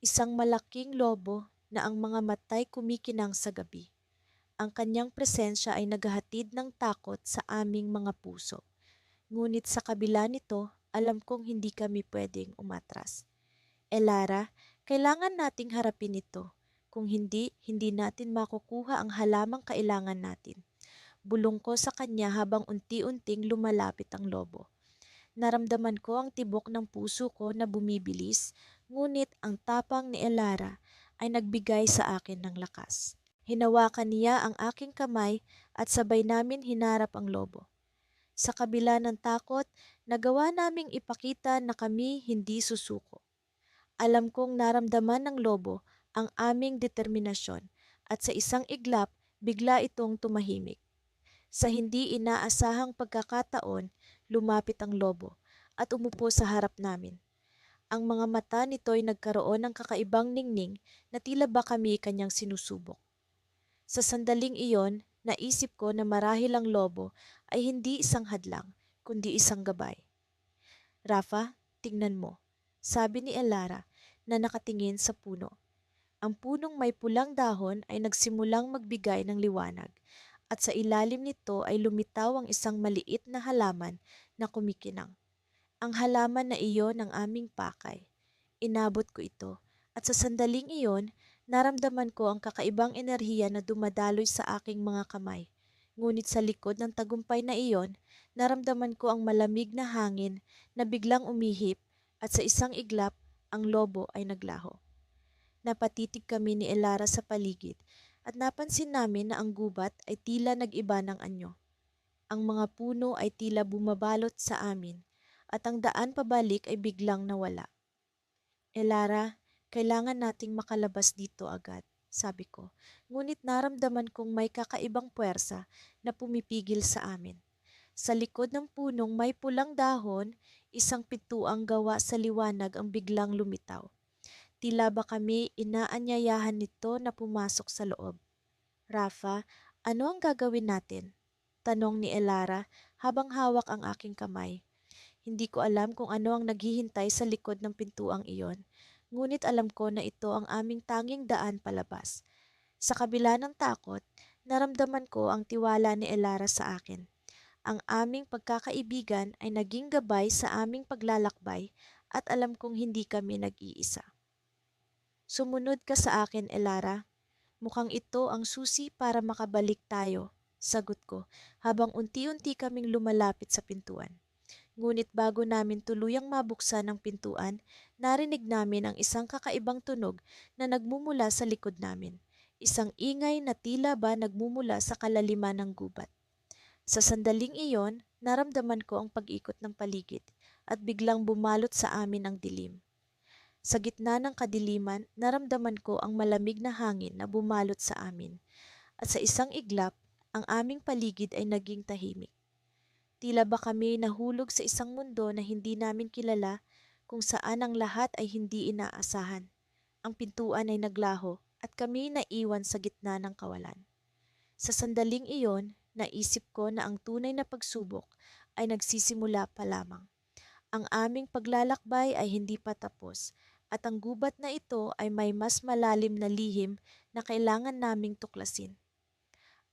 Isang malaking lobo na ang mga matay kumikinang sa gabi. Ang kanyang presensya ay naghahatid ng takot sa aming mga puso. Ngunit sa kabila nito, alam kong hindi kami pwedeng umatras. Elara, kailangan nating harapin ito. Kung hindi, hindi natin makukuha ang halamang kailangan natin. Bulong ko sa kanya habang unti-unting lumalapit ang lobo. Naramdaman ko ang tibok ng puso ko na bumibilis, ngunit ang tapang ni Elara ay nagbigay sa akin ng lakas. Hinawakan niya ang aking kamay at sabay namin hinarap ang lobo. Sa kabila ng takot, nagawa naming ipakita na kami hindi susuko. Alam kong naramdaman ng lobo ang aming determinasyon at sa isang iglap, bigla itong tumahimik. Sa hindi inaasahang pagkakataon, lumapit ang lobo at umupo sa harap namin. Ang mga mata nito'y nagkaroon ng kakaibang ningning na tila ba kami kanyang sinusubok. Sa sandaling iyon, naisip ko na marahil ang lobo ay hindi isang hadlang, kundi isang gabay. Rafa, tingnan mo, sabi ni Elara na nakatingin sa puno. Ang punong may pulang dahon ay nagsimulang magbigay ng liwanag at sa ilalim nito ay lumitaw ang isang maliit na halaman na kumikinang. Ang halaman na iyon ang aming pakay. Inabot ko ito at sa sandaling iyon, naramdaman ko ang kakaibang enerhiya na dumadaloy sa aking mga kamay. Ngunit sa likod ng tagumpay na iyon, naramdaman ko ang malamig na hangin na biglang umihip at sa isang iglap, ang lobo ay naglaho. Napatitig kami ni Elara sa paligid at napansin namin na ang gubat ay tila nag-iba ng anyo. Ang mga puno ay tila bumabalot sa amin at ang daan pabalik ay biglang nawala. Elara, kailangan nating makalabas dito agad, sabi ko. Ngunit naramdaman kong may kakaibang puwersa na pumipigil sa amin. Sa likod ng punong may pulang dahon, isang pintuang gawa sa liwanag ang biglang lumitaw. Tila ba kami inaanyayahan nito na pumasok sa loob. Rafa, ano ang gagawin natin? Tanong ni Elara habang hawak ang aking kamay. Hindi ko alam kung ano ang naghihintay sa likod ng pintuang iyon. Ngunit alam ko na ito ang aming tanging daan palabas. Sa kabila ng takot, naramdaman ko ang tiwala ni Elara sa akin. Ang aming pagkakaibigan ay naging gabay sa aming paglalakbay at alam kong hindi kami nag-iisa. Sumunod ka sa akin, Elara. Mukhang ito ang susi para makabalik tayo, sagot ko habang unti-unti kaming lumalapit sa pintuan. Ngunit bago namin tuluyang mabuksan ang pintuan, narinig namin ang isang kakaibang tunog na nagmumula sa likod namin. Isang ingay na tila ba nagmumula sa kalaliman ng gubat. Sa sandaling iyon, naramdaman ko ang pag-ikot ng paligid. at biglang bumalot sa amin ang dilim. Sa gitna ng kadiliman, naramdaman ko ang malamig na hangin na bumalot sa amin at sa isang iglap, ang aming paligid ay naging tahimik. Tila ba kami nahulog sa isang mundo na hindi namin kilala kung saan ang lahat ay hindi inaasahan. Ang pintuan ay naglaho at kami naiwan sa gitna ng kawalan. Sa sandaling iyon, naisip ko na ang tunay na pagsubok ay nagsisimula pa lamang. Ang aming paglalakbay ay hindi pa tapos at ang gubat na ito ay may mas malalim na lihim na kailangan naming tuklasin.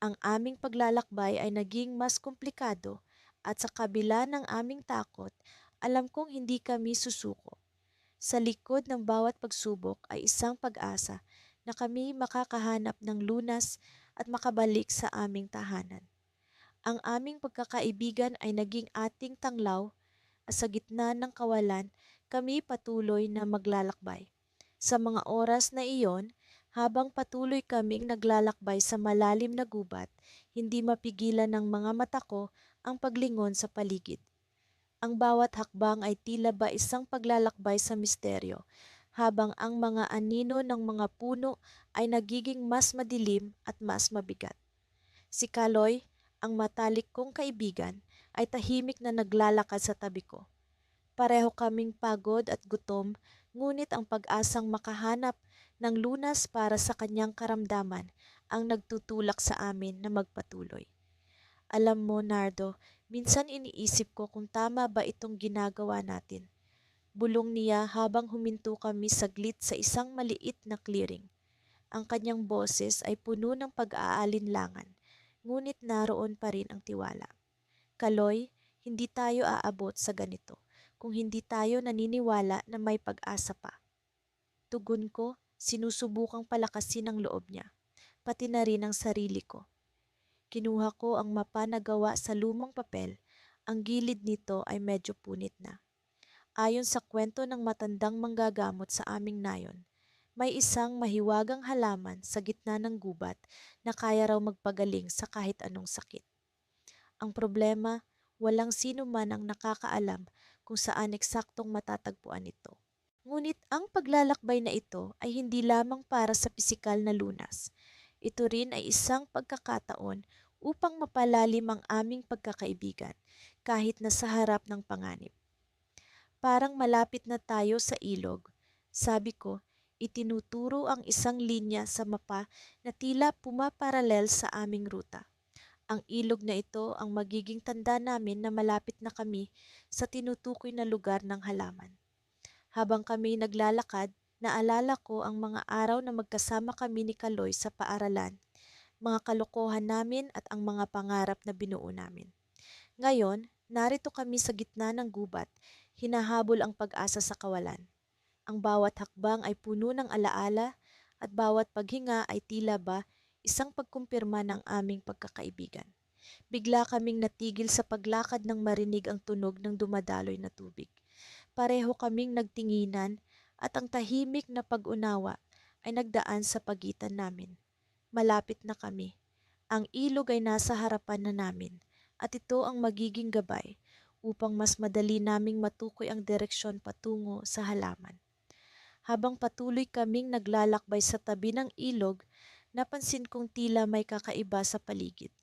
Ang aming paglalakbay ay naging mas komplikado at sa kabila ng aming takot, alam kong hindi kami susuko. Sa likod ng bawat pagsubok ay isang pag-asa na kami makakahanap ng lunas at makabalik sa aming tahanan. Ang aming pagkakaibigan ay naging ating tanglaw at sa gitna ng kawalan, kami patuloy na maglalakbay. Sa mga oras na iyon, habang patuloy kaming naglalakbay sa malalim na gubat, hindi mapigilan ng mga mata ko ang paglingon sa paligid. Ang bawat hakbang ay tila ba isang paglalakbay sa misteryo, habang ang mga anino ng mga puno ay nagiging mas madilim at mas mabigat. Si Kaloy, ang matalik kong kaibigan, ay tahimik na naglalakad sa tabi ko. Pareho kaming pagod at gutom, ngunit ang pag-asang makahanap ng lunas para sa kanyang karamdaman ang nagtutulak sa amin na magpatuloy. Alam mo, Nardo, minsan iniisip ko kung tama ba itong ginagawa natin. Bulong niya habang huminto kami saglit sa isang maliit na clearing. Ang kanyang boses ay puno ng pag-aalinlangan, ngunit naroon pa rin ang tiwala. Kaloy, hindi tayo aabot sa ganito kung hindi tayo naniniwala na may pag-asa pa. Tugon ko, sinusubukang palakasin ang loob niya, pati na rin ang sarili ko. Kinuha ko ang mapa na gawa sa lumang papel. Ang gilid nito ay medyo punit na. Ayon sa kwento ng matandang manggagamot sa aming nayon, may isang mahiwagang halaman sa gitna ng gubat na kaya raw magpagaling sa kahit anong sakit. Ang problema, walang sino man ang nakakaalam kung saan eksaktong matatagpuan ito. Ngunit ang paglalakbay na ito ay hindi lamang para sa pisikal na lunas. Ito rin ay isang pagkakataon upang mapalalim ang aming pagkakaibigan kahit na sa harap ng panganib. Parang malapit na tayo sa ilog, sabi ko, itinuturo ang isang linya sa mapa na tila pumaparalel sa aming ruta. Ang ilog na ito ang magiging tanda namin na malapit na kami sa tinutukoy na lugar ng halaman. Habang kami naglalakad, naalala ko ang mga araw na magkasama kami ni Kaloy sa paaralan, mga kalokohan namin at ang mga pangarap na binuo namin. Ngayon, narito kami sa gitna ng gubat, hinahabol ang pag-asa sa kawalan. Ang bawat hakbang ay puno ng alaala at bawat paghinga ay tila ba isang pagkumpirma ng aming pagkakaibigan. Bigla kaming natigil sa paglakad nang marinig ang tunog ng dumadaloy na tubig. Pareho kaming nagtinginan at ang tahimik na pag-unawa ay nagdaan sa pagitan namin. Malapit na kami. Ang ilog ay nasa harapan na namin at ito ang magiging gabay upang mas madali naming matukoy ang direksyon patungo sa halaman. Habang patuloy kaming naglalakbay sa tabi ng ilog, napansin kong tila may kakaiba sa paligid.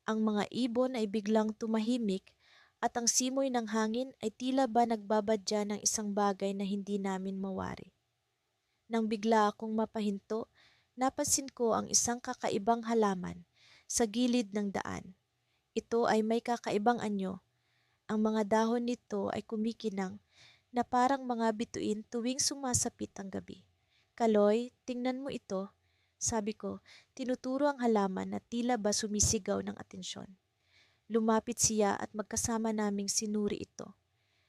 Ang mga ibon ay biglang tumahimik at ang simoy ng hangin ay tila ba nagbabadya ng isang bagay na hindi namin mawari. Nang bigla akong mapahinto, napansin ko ang isang kakaibang halaman sa gilid ng daan. Ito ay may kakaibang anyo. Ang mga dahon nito ay kumikinang na parang mga bituin tuwing sumasapit ang gabi. Kaloy, tingnan mo ito, sabi ko, tinuturo ang halaman na tila ba sumisigaw ng atensyon. Lumapit siya at magkasama naming sinuri ito.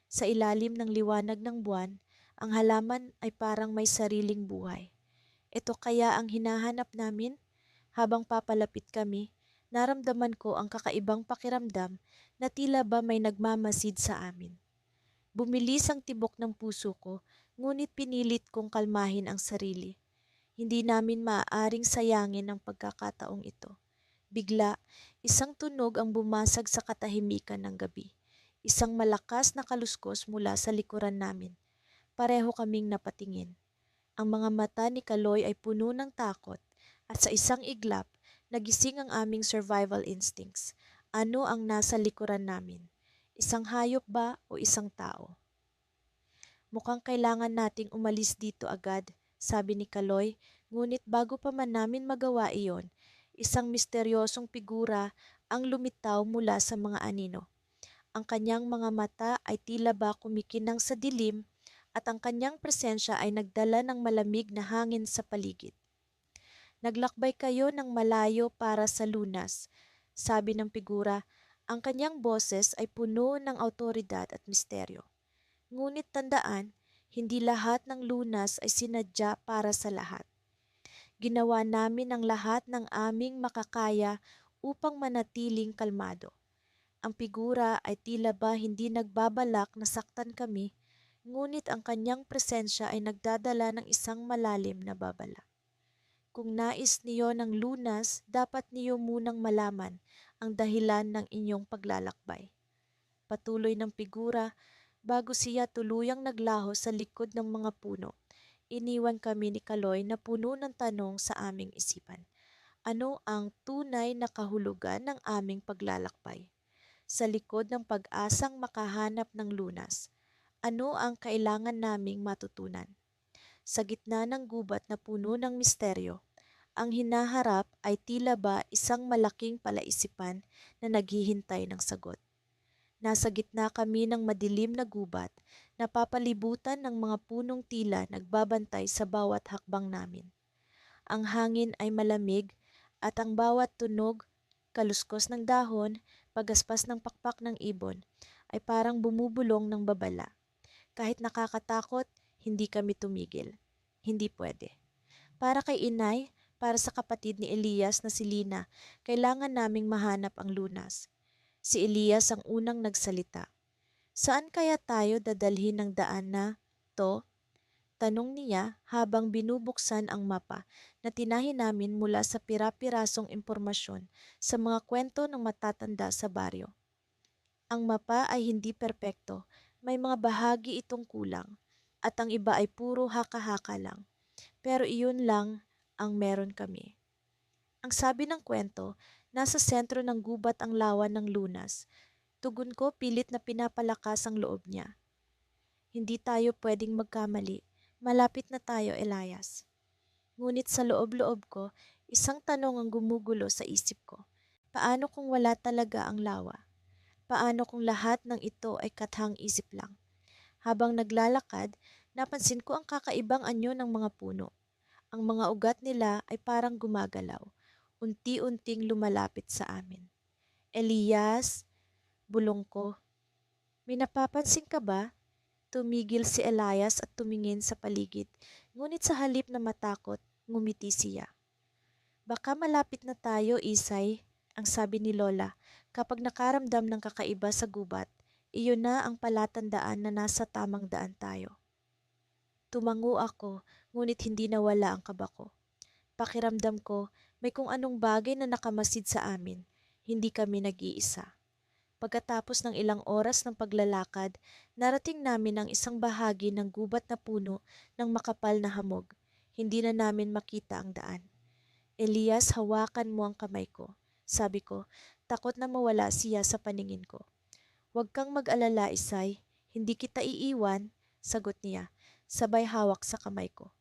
Sa ilalim ng liwanag ng buwan, ang halaman ay parang may sariling buhay. Ito kaya ang hinahanap namin? Habang papalapit kami, naramdaman ko ang kakaibang pakiramdam na tila ba may nagmamasid sa amin. Bumilis ang tibok ng puso ko, ngunit pinilit kong kalmahin ang sarili. Hindi namin maaaring sayangin ang pagkakataong ito. Bigla, isang tunog ang bumasag sa katahimikan ng gabi. Isang malakas na kaluskos mula sa likuran namin. Pareho kaming napatingin. Ang mga mata ni Kaloy ay puno ng takot at sa isang iglap, nagising ang aming survival instincts. Ano ang nasa likuran namin? Isang hayop ba o isang tao? Mukhang kailangan nating umalis dito agad, sabi ni Kaloy, ngunit bago pa man namin magawa iyon, isang misteryosong figura ang lumitaw mula sa mga anino. Ang kanyang mga mata ay tila ba kumikinang sa dilim at ang kanyang presensya ay nagdala ng malamig na hangin sa paligid. Naglakbay kayo ng malayo para sa lunas, sabi ng figura. Ang kanyang boses ay puno ng autoridad at misteryo. Ngunit tandaan, hindi lahat ng lunas ay sinadya para sa lahat. Ginawa namin ang lahat ng aming makakaya upang manatiling kalmado. Ang figura ay tila ba hindi nagbabalak na saktan kami, ngunit ang kanyang presensya ay nagdadala ng isang malalim na babala. Kung nais niyo ng lunas, dapat niyo munang malaman ang dahilan ng inyong paglalakbay. Patuloy ng figura. Bago siya tuluyang naglaho sa likod ng mga puno, iniwan kami ni Kaloy na puno ng tanong sa aming isipan. Ano ang tunay na kahulugan ng aming paglalakbay? Sa likod ng pag-asang makahanap ng lunas, ano ang kailangan naming matutunan? Sa gitna ng gubat na puno ng misteryo, ang hinaharap ay tila ba isang malaking palaisipan na naghihintay ng sagot. Nasa gitna kami ng madilim na gubat, napapalibutan ng mga punong tila nagbabantay sa bawat hakbang namin. Ang hangin ay malamig at ang bawat tunog, kaluskos ng dahon, pagaspas ng pakpak ng ibon, ay parang bumubulong ng babala. Kahit nakakatakot, hindi kami tumigil. Hindi pwede. Para kay inay, para sa kapatid ni Elias na si Lina, kailangan naming mahanap ang lunas. Si Elias ang unang nagsalita. Saan kaya tayo dadalhin ng daan na to? Tanong niya habang binubuksan ang mapa na tinahin namin mula sa pira-pirasong impormasyon sa mga kwento ng matatanda sa baryo. Ang mapa ay hindi perpekto, may mga bahagi itong kulang, at ang iba ay puro haka-haka lang. Pero iyon lang ang meron kami. Ang sabi ng kwento, nasa sentro ng gubat ang lawan ng lunas. Tugon ko pilit na pinapalakas ang loob niya. Hindi tayo pwedeng magkamali. Malapit na tayo, Elias. Ngunit sa loob-loob ko, isang tanong ang gumugulo sa isip ko. Paano kung wala talaga ang lawa? Paano kung lahat ng ito ay kathang isip lang? Habang naglalakad, napansin ko ang kakaibang anyo ng mga puno. Ang mga ugat nila ay parang gumagalaw, unti-unting lumalapit sa amin. Elias, bulong ko. May napapansin ka ba? Tumigil si Elias at tumingin sa paligid, ngunit sa halip na matakot, ngumiti siya. Baka malapit na tayo, Isay, ang sabi ni Lola. Kapag nakaramdam ng kakaiba sa gubat, iyon na ang palatandaan na nasa tamang daan tayo. Tumango ako, ngunit hindi nawala ang kaba ko. Pakiramdam ko, may kung anong bagay na nakamasid sa amin. Hindi kami nag-iisa. Pagkatapos ng ilang oras ng paglalakad, narating namin ang isang bahagi ng gubat na puno ng makapal na hamog. Hindi na namin makita ang daan. Elias, hawakan mo ang kamay ko. Sabi ko, takot na mawala siya sa paningin ko. Huwag kang mag-alala, Isay. Hindi kita iiwan, sagot niya, sabay hawak sa kamay ko.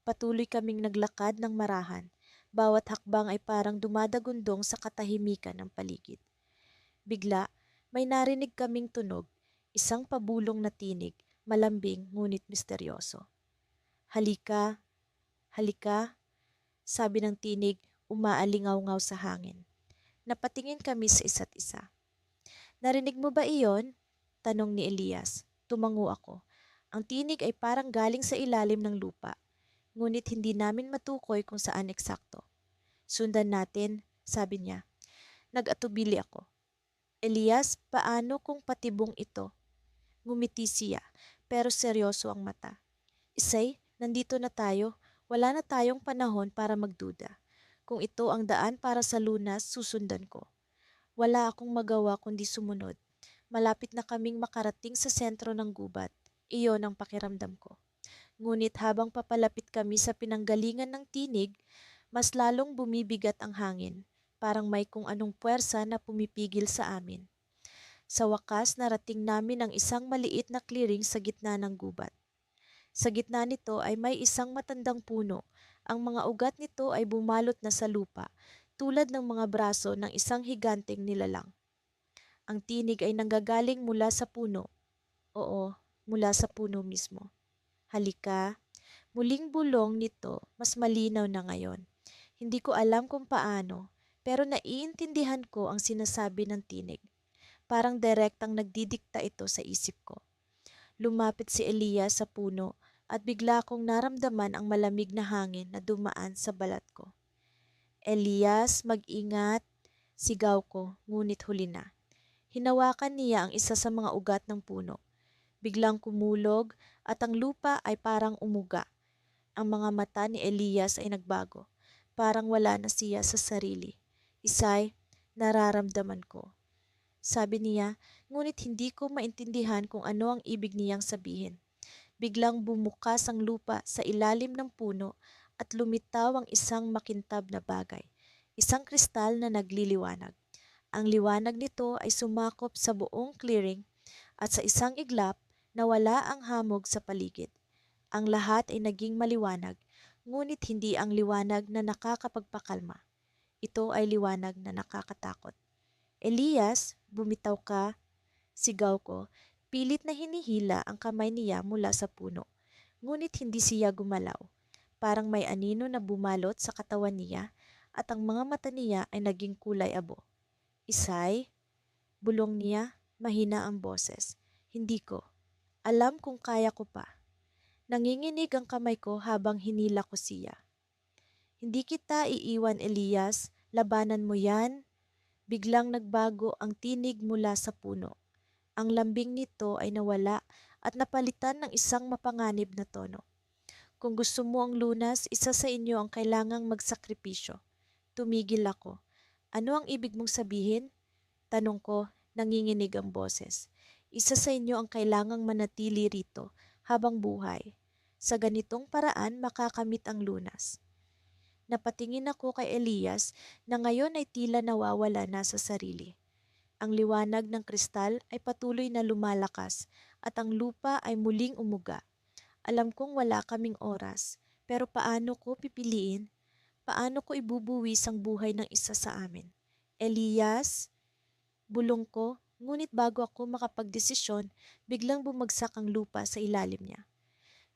Patuloy kaming naglakad ng marahan. Bawat hakbang ay parang dumadagundong sa katahimikan ng paligid. Bigla, may narinig kaming tunog, isang pabulong na tinig, malambing ngunit misteryoso. Halika, halika, sabi ng tinig, umaalingaw-ngaw sa hangin. Napatingin kami sa isa't isa. Narinig mo ba iyon? Tanong ni Elias. Tumango ako. Ang tinig ay parang galing sa ilalim ng lupa, ngunit hindi namin matukoy kung saan eksakto. Sundan natin, sabi niya. Nag-atubili ako. Elias, paano kung patibong ito? Ngumiti siya, pero seryoso ang mata. Isay, nandito na tayo. Wala na tayong panahon para magduda. Kung ito ang daan para sa lunas, susundan ko. Wala akong magawa kundi sumunod. Malapit na kaming makarating sa sentro ng gubat. Iyon ang pakiramdam ko. Ngunit habang papalapit kami sa pinanggalingan ng tinig, mas lalong bumibigat ang hangin. Parang may kung anong puwersa na pumipigil sa amin. Sa wakas, narating namin ang isang maliit na clearing sa gitna ng gubat. Sa gitna nito ay may isang matandang puno. Ang mga ugat nito ay bumalot na sa lupa, tulad ng mga braso ng isang higanteng nilalang. Ang tinig ay nanggagaling mula sa puno. Oo, mula sa puno mismo. Halika, muling bulong nito, mas malinaw na ngayon. Hindi ko alam kung paano, pero naiintindihan ko ang sinasabi ng tinig. Parang direktang nagdidikta ito sa isip ko. Lumapit si Elias sa puno at bigla kong naramdaman ang malamig na hangin na dumaan sa balat ko. Elias, mag-ingat, sigaw ko, ngunit huli na. Hinawakan niya ang isa sa mga ugat ng puno. Biglang kumulog at ang lupa ay parang umuga. Ang mga mata ni Elias ay nagbago. Parang wala na siya sa sarili. Isay, nararamdaman ko. Sabi niya, ngunit hindi ko maintindihan kung ano ang ibig niyang sabihin. Biglang bumukas ang lupa sa ilalim ng puno at lumitaw ang isang makintab na bagay. Isang kristal na nagliliwanag. Ang liwanag nito ay sumakop sa buong clearing at sa isang iglap nawala ang hamog sa paligid. Ang lahat ay naging maliwanag, ngunit hindi ang liwanag na nakakapagpakalma. Ito ay liwanag na nakakatakot. Elias, bumitaw ka, sigaw ko. Pilit na hinihila ang kamay niya mula sa puno. Ngunit hindi siya gumalaw. Parang may anino na bumalot sa katawan niya at ang mga mata niya ay naging kulay abo. Isay, bulong niya, mahina ang boses. Hindi ko. Alam kung kaya ko pa. Nanginginig ang kamay ko habang hinila ko siya. Hindi kita iiwan, Elias. Labanan mo yan. Biglang nagbago ang tinig mula sa puno. Ang lambing nito ay nawala at napalitan ng isang mapanganib na tono. Kung gusto mo ang lunas, isa sa inyo ang kailangang magsakripisyo. Tumigil ako. Ano ang ibig mong sabihin? Tanong ko, nanginginig ang boses. Isa sa inyo ang kailangang manatili rito habang buhay. Sa ganitong paraan makakamit ang lunas. Napatingin ako kay Elias na ngayon ay tila nawawala na sa sarili. Ang liwanag ng kristal ay patuloy na lumalakas at ang lupa ay muling umuga. Alam kong wala kaming oras, pero paano ko pipiliin? Paano ko ibubuwis ang buhay ng isa sa amin? Elias, bulong ko, ngunit bago ako makapagdesisyon, biglang bumagsak ang lupa sa ilalim niya.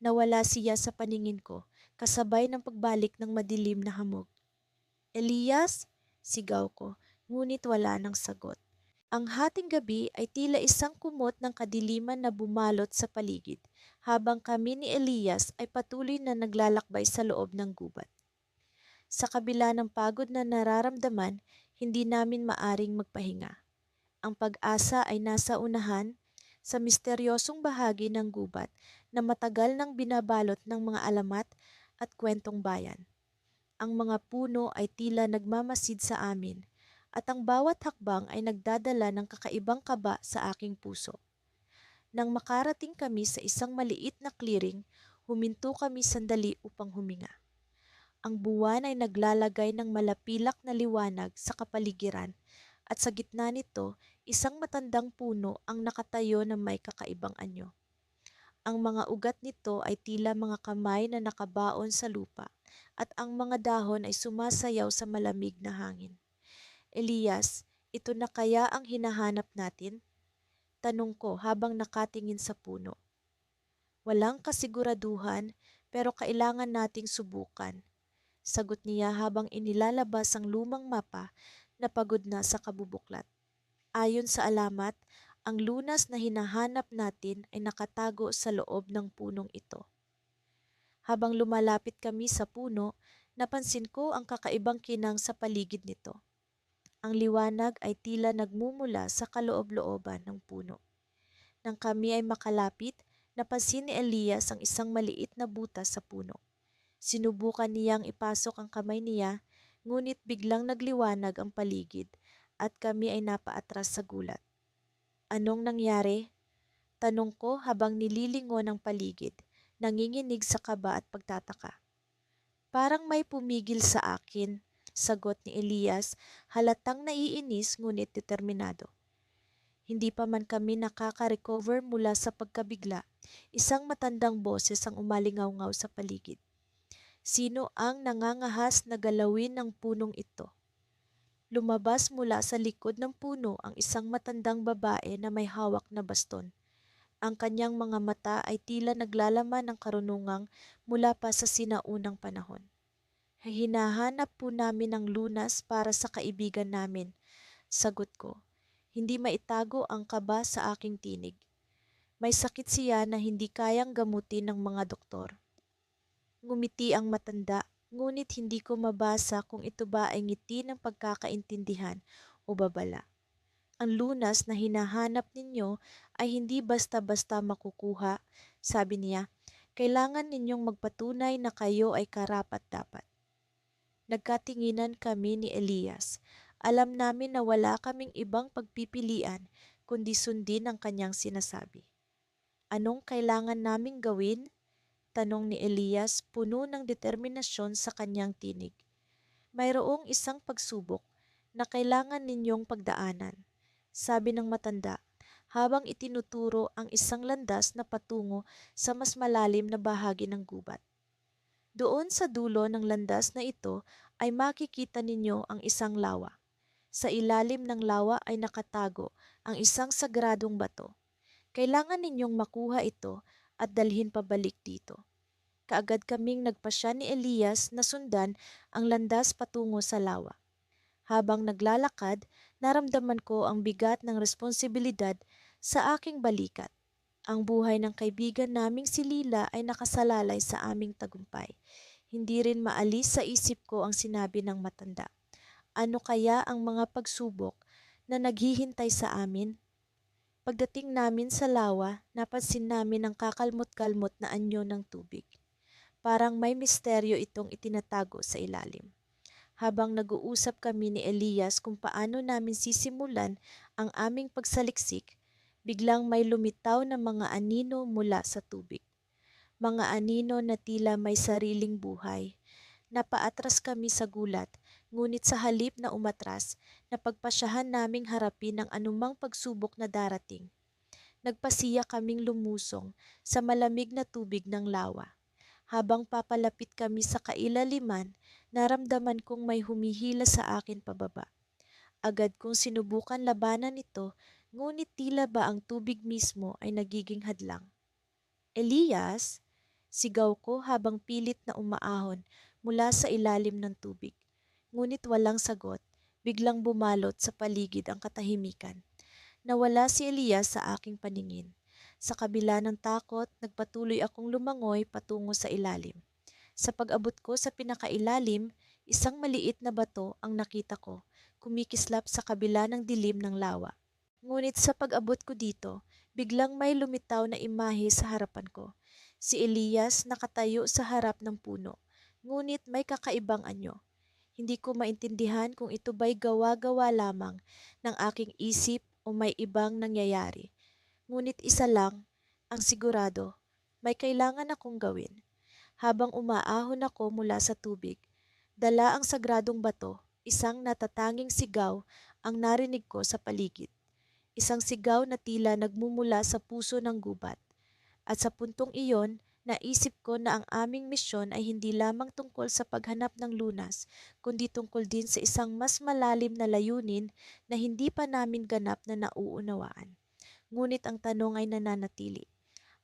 Nawala siya sa paningin ko, kasabay ng pagbalik ng madilim na hamog. Elias, sigaw ko, ngunit wala nang sagot. Ang hating gabi ay tila isang kumot ng kadiliman na bumalot sa paligid, habang kami ni Elias ay patuloy na naglalakbay sa loob ng gubat. Sa kabila ng pagod na nararamdaman, hindi namin maaring magpahinga. Ang pag-asa ay nasa unahan sa misteryosong bahagi ng gubat na matagal nang binabalot ng mga alamat at kwentong bayan. Ang mga puno ay tila nagmamasid sa amin at ang bawat hakbang ay nagdadala ng kakaibang kaba sa aking puso. Nang makarating kami sa isang maliit na clearing, huminto kami sandali upang huminga. Ang buwan ay naglalagay ng malapilak na liwanag sa kapaligiran at sa gitna nito, isang matandang puno ang nakatayo na may kakaibang anyo. Ang mga ugat nito ay tila mga kamay na nakabaon sa lupa at ang mga dahon ay sumasayaw sa malamig na hangin. Elias, ito na kaya ang hinahanap natin? Tanong ko habang nakatingin sa puno. Walang kasiguraduhan pero kailangan nating subukan. Sagot niya habang inilalabas ang lumang mapa na pagod na sa kabubuklat. Ayon sa alamat, ang lunas na hinahanap natin ay nakatago sa loob ng punong ito. Habang lumalapit kami sa puno, napansin ko ang kakaibang kinang sa paligid nito. Ang liwanag ay tila nagmumula sa kaloob-looban ng puno. Nang kami ay makalapit, napansin ni Elias ang isang maliit na butas sa puno. Sinubukan niyang ipasok ang kamay niya, ngunit biglang nagliwanag ang paligid at kami ay napaatras sa gulat. Anong nangyari? Tanong ko habang nililingon ang paligid, nanginginig sa kaba at pagtataka. Parang may pumigil sa akin, sagot ni Elias, halatang naiinis ngunit determinado. Hindi pa man kami nakaka-recover mula sa pagkabigla, isang matandang boses ang umalingaw-ngaw sa paligid. Sino ang nangangahas na galawin ng punong ito? Lumabas mula sa likod ng puno ang isang matandang babae na may hawak na baston. Ang kanyang mga mata ay tila naglalaman ng karunungang mula pa sa sinaunang panahon. Hinahanap po namin ng lunas para sa kaibigan namin, sagot ko. Hindi maitago ang kaba sa aking tinig. May sakit siya na hindi kayang gamutin ng mga doktor. Ngumiti ang matanda, ngunit hindi ko mabasa kung ito ba ay ngiti ng pagkakaintindihan o babala. Ang lunas na hinahanap ninyo ay hindi basta-basta makukuha, sabi niya. Kailangan ninyong magpatunay na kayo ay karapat-dapat. Nagkatinginan kami ni Elias. Alam namin na wala kaming ibang pagpipilian kundi sundin ang kanyang sinasabi. Anong kailangan naming gawin? Tanong ni Elias, puno ng determinasyon sa kanyang tinig. Mayroong isang pagsubok na kailangan ninyong pagdaanan, sabi ng matanda, habang itinuturo ang isang landas na patungo sa mas malalim na bahagi ng gubat. Doon sa dulo ng landas na ito ay makikita ninyo ang isang lawa. Sa ilalim ng lawa ay nakatago ang isang sagradong bato. Kailangan ninyong makuha ito at dalhin pabalik dito. Kaagad kaming nagpasya ni Elias na sundan ang landas patungo sa lawa. Habang naglalakad, naramdaman ko ang bigat ng responsibilidad sa aking balikat. Ang buhay ng kaibigan naming si Lila ay nakasalalay sa aming tagumpay. Hindi rin maalis sa isip ko ang sinabi ng matanda. Ano kaya ang mga pagsubok na naghihintay sa amin? Pagdating namin sa lawa, napansin namin ang kakalmot-kalmot na anyo ng tubig. Parang may misteryo itong itinatago sa ilalim. Habang nag-uusap kami ni Elias kung paano namin sisimulan ang aming pagsaliksik, biglang may lumitaw na mga anino mula sa tubig. Mga anino na tila may sariling buhay. Napaatras kami sa gulat, ngunit sa halip na umatras, napagpasyahan naming harapin ang anumang pagsubok na darating. Nagpasiya kaming lumusong sa malamig na tubig ng lawa. Habang papalapit kami sa kailaliman, naramdaman kong may humihila sa akin pababa. Agad kong sinubukan labanan ito, ngunit tila ba ang tubig mismo ay nagiging hadlang. Elias, sigaw ko habang pilit na umaahon mula sa ilalim ng tubig. Ngunit walang sagot, biglang bumalot sa paligid ang katahimikan. Nawala si Elias sa aking paningin. Sa kabila ng takot, nagpatuloy akong lumangoy patungo sa ilalim. Sa pag-abot ko sa pinakailalim, isang maliit na bato ang nakita ko, kumikislap sa kabila ng dilim ng lawa. Ngunit sa pag-abot ko dito, biglang may lumitaw na imahe sa harapan ko. Si Elias nakatayo sa harap ng puno, ngunit may kakaibang anyo. Hindi ko maintindihan kung ito ba'y gawa-gawa lamang ng aking isip o may ibang nangyayari. Ngunit isa lang ang sigurado, may kailangan akong gawin. Habang umaahon ako mula sa tubig, dala ang sagradong bato, isang natatanging sigaw ang narinig ko sa paligid. Isang sigaw na tila nagmumula sa puso ng gubat. At sa puntong iyon, naisip ko na ang aming misyon ay hindi lamang tungkol sa paghanap ng lunas, kundi tungkol din sa isang mas malalim na layunin na hindi pa namin ganap na nauunawaan. Ngunit ang tanong ay nananatili.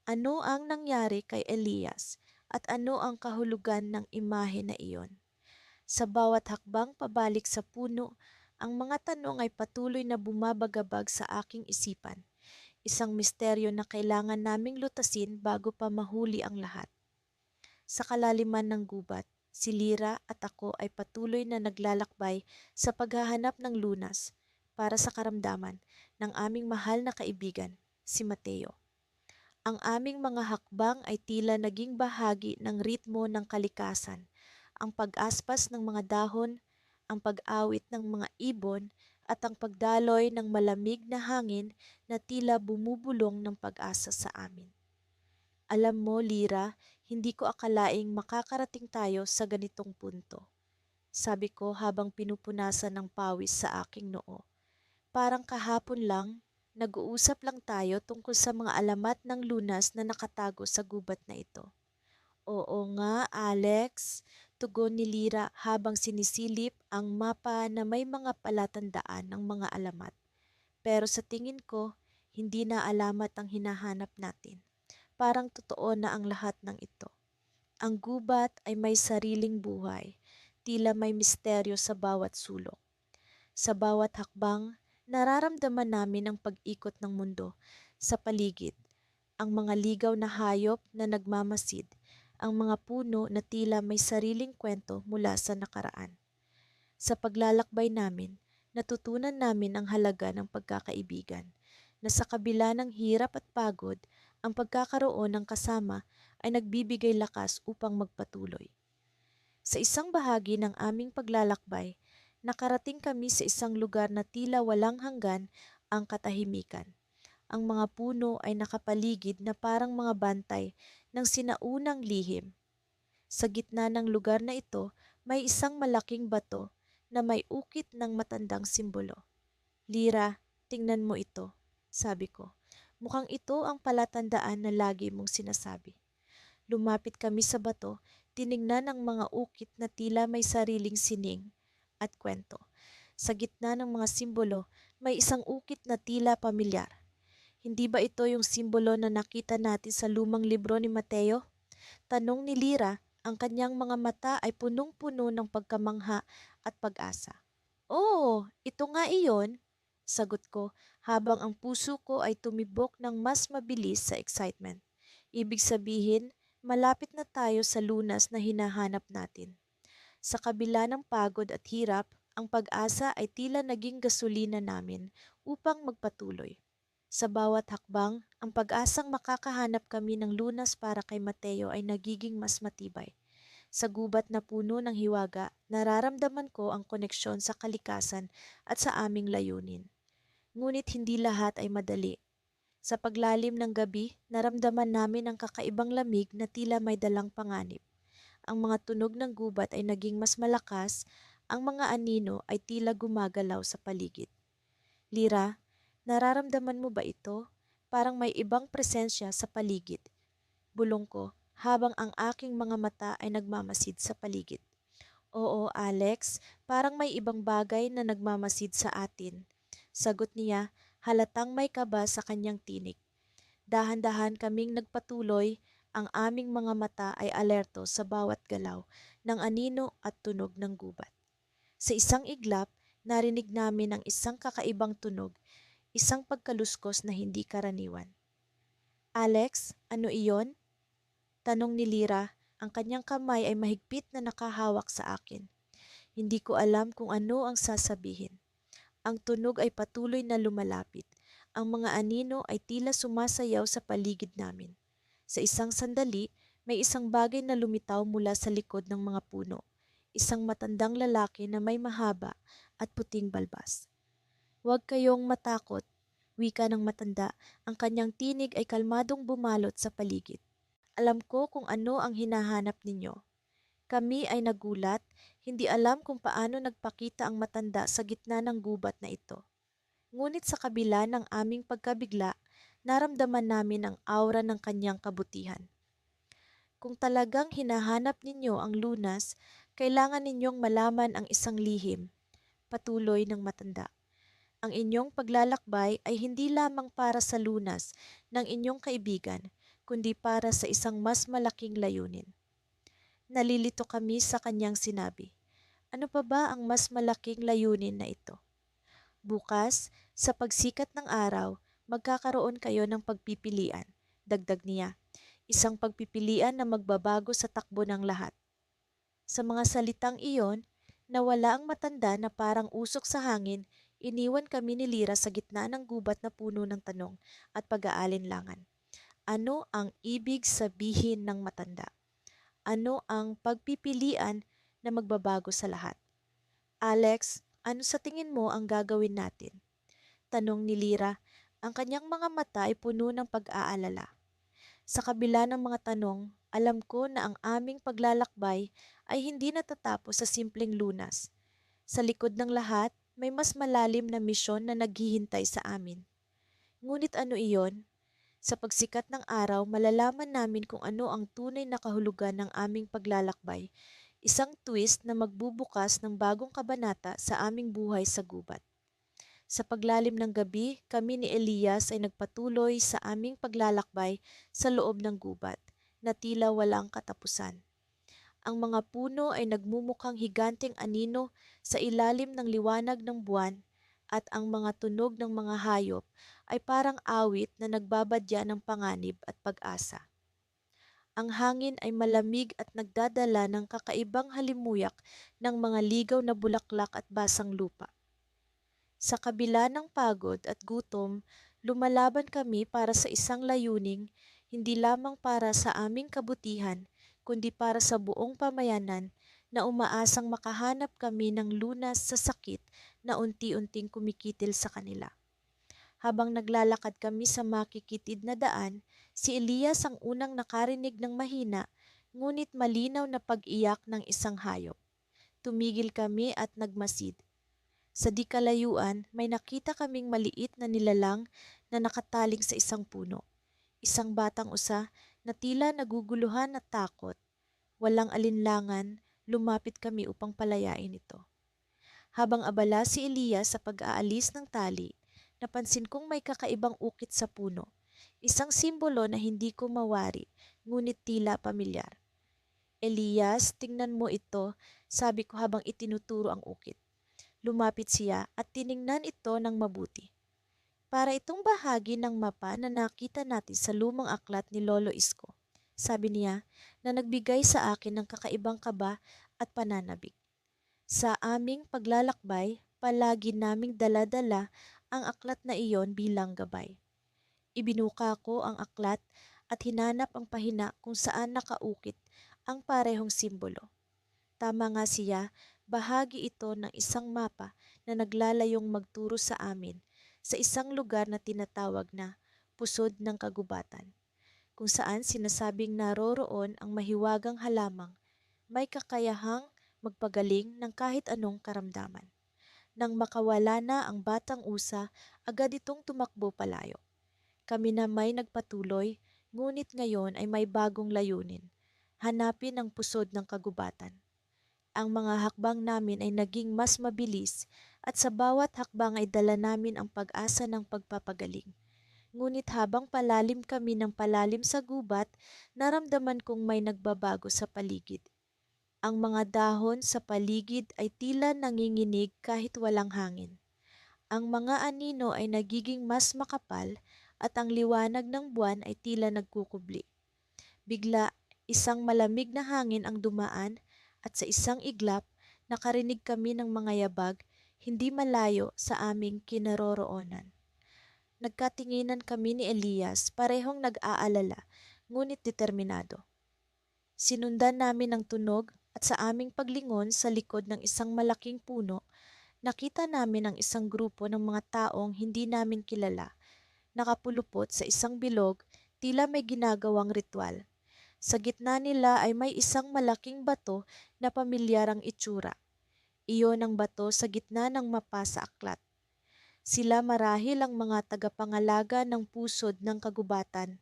Ano ang nangyari kay Elias at ano ang kahulugan ng imahe na iyon? Sa bawat hakbang pabalik sa puno, ang mga tanong ay patuloy na bumabagabag sa aking isipan. Isang misteryo na kailangan naming lutasin bago pa mahuli ang lahat. Sa kalaliman ng gubat, si Lira at ako ay patuloy na naglalakbay sa paghahanap ng lunas para sa karamdaman ng aming mahal na kaibigan, si Mateo. Ang aming mga hakbang ay tila naging bahagi ng ritmo ng kalikasan. Ang pag-aspas ng mga dahon, ang pag-awit ng mga ibon, at ang pagdaloy ng malamig na hangin na tila bumubulong ng pag-asa sa amin. Alam mo, Lira, hindi ko akalaing makakarating tayo sa ganitong punto. Sabi ko habang pinupunasan ng pawis sa aking noo. Parang kahapon lang, nag-uusap lang tayo tungkol sa mga alamat ng lunas na nakatago sa gubat na ito. Oo nga, Alex, tugon ni Lira habang sinisilip ang mapa na may mga palatandaan ng mga alamat. Pero sa tingin ko, hindi na alamat ang hinahanap natin. Parang totoo na ang lahat ng ito. Ang gubat ay may sariling buhay, tila may misteryo sa bawat sulok. Sa bawat hakbang, nararamdaman namin ang pag-ikot ng mundo sa paligid, ang mga ligaw na hayop na nagmamasid, ang mga puno na tila may sariling kwento mula sa nakaraan. Sa paglalakbay namin, natutunan namin ang halaga ng pagkakaibigan, na sa kabila ng hirap at pagod, ang pagkakaroon ng kasama ay nagbibigay lakas upang magpatuloy. Sa isang bahagi ng aming paglalakbay, nakarating kami sa isang lugar na tila walang hanggan ang katahimikan. Ang mga puno ay nakapaligid na parang mga bantay ng sinaunang lihim. Sa gitna ng lugar na ito, may isang malaking bato na may ukit ng matandang simbolo. Lira, tingnan mo ito, sabi ko. Mukhang ito ang palatandaan na lagi mong sinasabi. Lumapit kami sa bato, tiningnan ang mga ukit na tila may sariling sining at kwento. Sa gitna ng mga simbolo, may isang ukit na tila pamilyar. Hindi ba ito yung simbolo na nakita natin sa lumang libro ni Mateo? Tanong ni Lira, ang kanyang mga mata ay punong-puno ng pagkamangha at pag-asa. Oo, ito nga iyon, sagot ko habang ang puso ko ay tumibok ng mas mabilis sa excitement. Ibig sabihin, malapit na tayo sa lunas na hinahanap natin. Sa kabila ng pagod at hirap, ang pag-asa ay tila naging gasolina namin upang magpatuloy. Sa bawat hakbang, ang pag-asang makakahanap kami ng lunas para kay Mateo ay nagiging mas matibay. Sa gubat na puno ng hiwaga, nararamdaman ko ang koneksyon sa kalikasan at sa aming layunin. Ngunit hindi lahat ay madali. Sa paglalim ng gabi, naramdaman namin ang kakaibang lamig na tila may dalang panganib. Ang mga tunog ng gubat ay naging mas malakas, ang mga anino ay tila gumagalaw sa paligid. Lira, nararamdaman mo ba ito? Parang may ibang presensya sa paligid. Bulong ko, habang ang aking mga mata ay nagmamasid sa paligid. Oo, Alex, parang may ibang bagay na nagmamasid sa atin. Sagot niya, halatang may kaba sa kanyang tinig. Dahan-dahan kaming nagpatuloy, ang aming mga mata ay alerto sa bawat galaw ng anino at tunog ng gubat. Sa isang iglap, narinig namin ang isang kakaibang tunog, isang pagkaluskos na hindi karaniwan. Alex, ano iyon? Tanong ni Lira, ang kanyang kamay ay mahigpit na nakahawak sa akin. Hindi ko alam kung ano ang sasabihin. Ang tunog ay patuloy na lumalapit. Ang mga anino ay tila sumasayaw sa paligid namin. Sa isang sandali, may isang bagay na lumitaw mula sa likod ng mga puno. Isang matandang lalaki na may mahaba at puting balbas. Huwag kayong matakot, wika ng matanda. Ang kanyang tinig ay kalmadong bumalot sa paligid. Alam ko kung ano ang hinahanap ninyo. Kami ay nagulat, hindi alam kung paano nagpakita ang matanda sa gitna ng gubat na ito. Ngunit sa kabila ng aming pagkabigla, naramdaman namin ang aura ng kanyang kabutihan. Kung talagang hinahanap ninyo ang lunas, kailangan ninyong malaman ang isang lihim, patuloy ng matanda. Ang inyong paglalakbay ay hindi lamang para sa lunas ng inyong kaibigan, kundi para sa isang mas malaking layunin. Nalilito kami sa kanyang sinabi. Ano pa ba ang mas malaking layunin na ito? Bukas, sa pagsikat ng araw, magkakaroon kayo ng pagpipilian, dagdag niya. Isang pagpipilian na magbabago sa takbo ng lahat. Sa mga salitang iyon, nawala ang matanda na parang usok sa hangin, iniwan kami ni Lira sa gitna ng gubat na puno ng tanong at pag-aalinlangan. Ano ang ibig sabihin ng matanda? Ano ang pagpipilian na magbabago sa lahat? Alex, Ano sa tingin mo ang gagawin natin? Tanong ni Lira. Ang kanyang mga mata ay puno ng pag-aalala. Sa kabila ng mga tanong, alam ko na ang aming paglalakbay ay hindi natatapos sa simpleng lunas. Sa likod ng lahat, may mas malalim na misyon na naghihintay sa amin. Ngunit ano iyon? Sa pagsikat ng araw, malalaman namin kung ano ang tunay na kahulugan ng aming paglalakbay, isang twist na magbubukas ng bagong kabanata sa aming buhay sa gubat. Sa paglalim ng gabi, kami ni Elias ay nagpatuloy sa aming paglalakbay sa loob ng gubat, na tila walang katapusan. Ang mga puno ay nagmumukhang higanteng anino sa ilalim ng liwanag ng buwan, at ang mga tunog ng mga hayop ay parang awit na nagbabadya ng panganib at pag-asa. Ang hangin ay malamig at nagdadala ng kakaibang halimuyak ng mga ligaw na bulaklak at basang lupa. Sa kabila ng pagod at gutom, lumalaban kami para sa isang layuning, hindi lamang para sa aming kabutihan, kundi para sa buong pamayanan na umaasang makahanap kami ng lunas sa sakit na unti-unting kumikitil sa kanila. Habang naglalakad kami sa makikitid na daan, si Elias ang unang nakarinig ng mahina, ngunit malinaw na pag-iyak ng isang hayop. Tumigil kami at nagmasid. Sa di kalayuan, may nakita kaming maliit na nilalang na nakataling sa isang puno. Isang batang usa na tila naguguluhan at takot. Walang alinlangan, lumapit kami upang palayain ito. Habang abala si Elias sa pag-aalis ng tali, napansin kong may kakaibang ukit sa puno. Isang simbolo na hindi ko mawari, ngunit tila pamilyar. Elias, tingnan mo ito, sabi ko habang itinuturo ang ukit. Lumapit siya at tiningnan ito ng mabuti. Para itong bahagi ng mapa na nakita natin sa lumang aklat ni Lolo Isko, sabi niya, na nagbigay sa akin ng kakaibang kaba at pananabik. Sa aming paglalakbay, palagi naming dala-dala ang aklat na iyon bilang gabay. Ibinuka ko ang aklat at hinanap ang pahina kung saan nakaukit ang parehong simbolo. Tama nga siya, bahagi ito ng isang mapa na naglalayong magturo sa amin sa isang lugar na tinatawag na Pusod ng Kagubatan, kung saan sinasabing naroroon ang mahiwagang halamang may kakayahang magpagaling ng kahit anong karamdaman. Nang makawala na ang batang usa, agad itong tumakbo palayo. Kami na may nagpatuloy, ngunit ngayon ay may bagong layunin, hanapin ang pusod ng kagubatan. Ang mga hakbang namin ay naging mas mabilis at sa bawat hakbang ay dala namin ang pag-asa ng pagpapagaling. Ngunit habang palalim kami ng palalim sa gubat, naramdaman kong may nagbabago sa paligid. Ang mga dahon sa paligid ay tila nanginginig kahit walang hangin. Ang mga anino ay nagiging mas makapal at ang liwanag ng buwan ay tila nagkukubli. Bigla, isang malamig na hangin ang dumaan at sa isang iglap, nakarinig kami ng mga yabag hindi malayo sa aming kinaroroonan. Nagkatinginan kami ni Elias, parehong nag-aalala, ngunit determinado. Sinundan namin ang tunog at sa aming paglingon sa likod ng isang malaking puno, nakita namin ang isang grupo ng mga taong hindi namin kilala, nakapulupot sa isang bilog, tila may ginagawang ritual. Sa gitna nila ay may isang malaking bato na pamilyar ang itsura. Iyon ang bato sa gitna ng mapa sa aklat. Sila marahil ang mga tagapangalaga ng pusod ng kagubatan.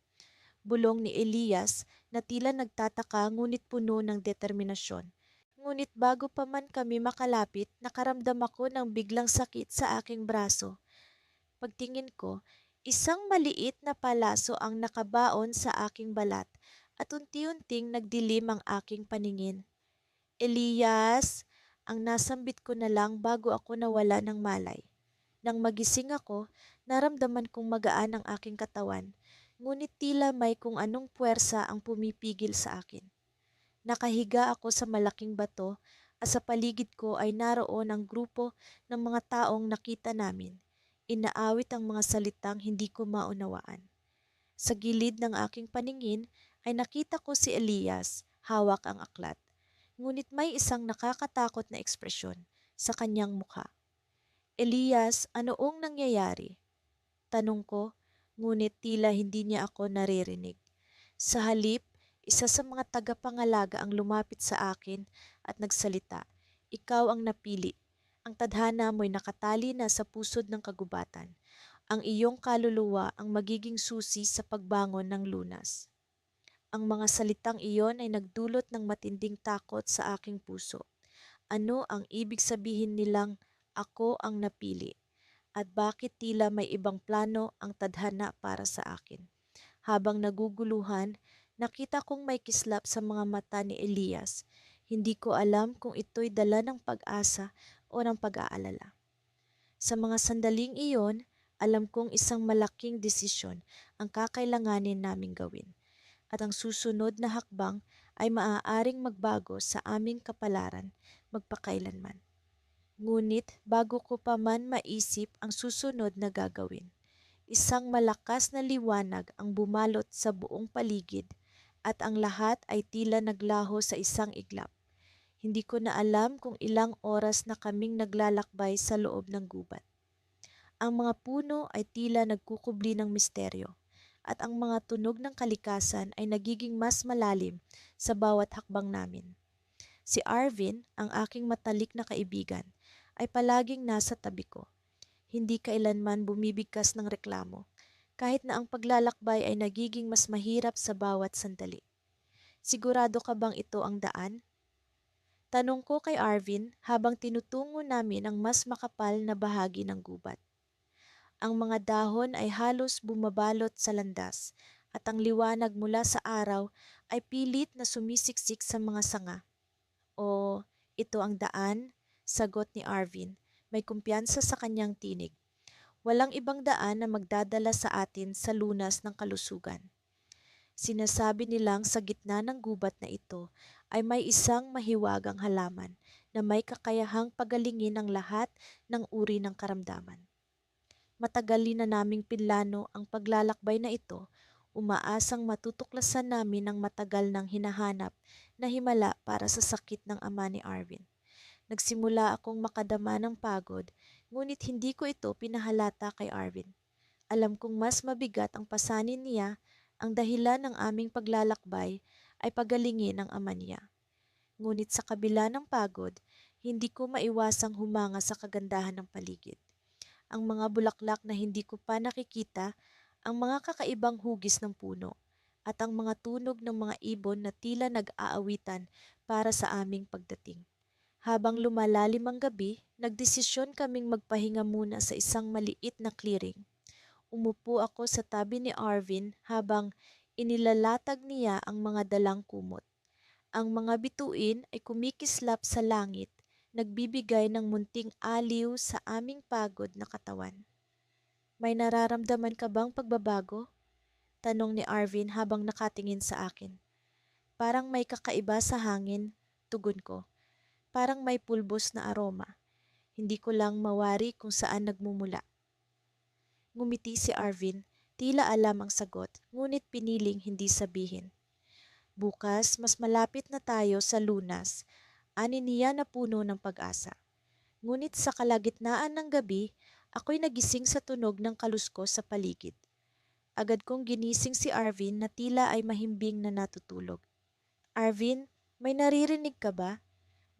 Bulong ni Elias na tila nagtataka ngunit puno ng determinasyon. Ngunit bago pa man kami makalapit, nakaramdam ako ng biglang sakit sa aking braso. Pagtingin ko, isang maliit na palaso ang nakabaon sa aking balat at unti-unting nagdilim ang aking paningin. Elias, ang nasambit ko na lang bago ako nawala ng malay. Nang magising ako, naramdaman kong magaan ang aking katawan, ngunit tila may kung anong puwersa ang pumipigil sa akin. Nakahiga ako sa malaking bato at sa paligid ko ay naroon ang grupo ng mga taong nakita namin. Inaawit ang mga salitang hindi ko maunawaan. Sa gilid ng aking paningin ay nakita ko si Elias, hawak ang aklat. Ngunit may isang nakakatakot na ekspresyon sa kanyang mukha. Elias, anoong nangyayari? Tanong ko, ngunit tila hindi niya ako naririnig. Sa halip, isa sa mga tagapangalaga ang lumapit sa akin at nagsalita, "Ikaw ang napili. Ang tadhana mo'y nakatali na sa pusod ng kagubatan. Ang iyong kaluluwa ang magiging susi sa pagbangon ng lunas." Ang mga salitang iyon ay nagdulot ng matinding takot sa aking puso. Ano ang ibig sabihin nilang ako ang napili? At bakit tila may ibang plano ang tadhana para sa akin? Habang naguguluhan, nakita kong may kislap sa mga mata ni Elias. Hindi ko alam kung ito'y dala ng pag-asa o ng pag-aalala. Sa mga sandaling iyon, alam kong isang malaking desisyon ang kakailanganin naming gawin at ang susunod na hakbang ay maaaring magbago sa aming kapalaran magpakailanman. Ngunit bago ko pa man maisip ang susunod na gagawin, isang malakas na liwanag ang bumalot sa buong paligid at ang lahat ay tila naglaho sa isang iglap. Hindi ko na alam kung ilang oras na kaming naglalakbay sa loob ng gubat. Ang mga puno ay tila nagkukubli ng misteryo at ang mga tunog ng kalikasan ay nagiging mas malalim sa bawat hakbang namin. Si Arvin, ang aking matalik na kaibigan, ay palaging nasa tabi ko. Hindi kailanman bumibigkas ng reklamo, kahit na ang paglalakbay ay nagiging mas mahirap sa bawat sandali. "Sigurado ka bang ito ang daan?" Tanong ko kay Arvin habang tinutungo namin ang mas makapal na bahagi ng gubat. Ang mga dahon ay halos bumabalot sa landas at ang liwanag mula sa araw ay pilit na sumisiksik sa mga sanga. "O, ito ang daan," sagot ni Arvin. May kumpiyansa sa kanyang tinig. "Walang ibang daan na magdadala sa atin sa lunas ng kalusugan." Sinasabi nilang sa gitna ng gubat na ito ay may isang mahiwagang halaman na may kakayahang pagalingin ang lahat ng uri ng karamdaman. Matagal na naming pinlano ang paglalakbay na ito, umaasang matutuklasan namin ang matagal nang hinahanap na himala para sa sakit ng ama ni Arvin. Nagsimula akong makadama ng pagod, ngunit hindi ko ito pinahalata kay Arvin. Alam kong mas mabigat ang pasanin niya, ang dahilan ng aming paglalakbay ay pagalingin ang ama niya. Ngunit sa kabila ng pagod, hindi ko maiwasang humanga sa kagandahan ng paligid. Ang mga bulaklak na hindi ko pa nakikita, ang mga kakaibang hugis ng puno, at ang mga tunog ng mga ibon na tila nag-aawitan para sa aming pagdating. Habang lumalalim ang gabi, nagdesisyon kaming magpahinga muna sa isang maliit na clearing. Umupo ako sa tabi ni Arvin habang inilalatag niya ang mga dalang kumot. Ang mga bituin ay kumikislap sa langit, nagbibigay ng munting aliw sa aming pagod na katawan. "May nararamdaman ka bang pagbabago?" tanong ni Arvin habang nakatingin sa akin. "Parang may kakaiba sa hangin," tugon ko. "Parang may pulbos na aroma. Hindi ko lang mawari kung saan nagmumula." Ngumiti si Arvin, tila alam ang sagot, ngunit piniling hindi sabihin. "Bukas, mas malapit na tayo sa lunas," ani niya na puno ng pag-asa. Ngunit sa kalagitnaan ng gabi, ako'y nagising sa tunog ng kaluskos sa paligid. Agad kong ginising si Arvin na tila ay mahimbing na natutulog. "Arvin, may naririnig ka ba?"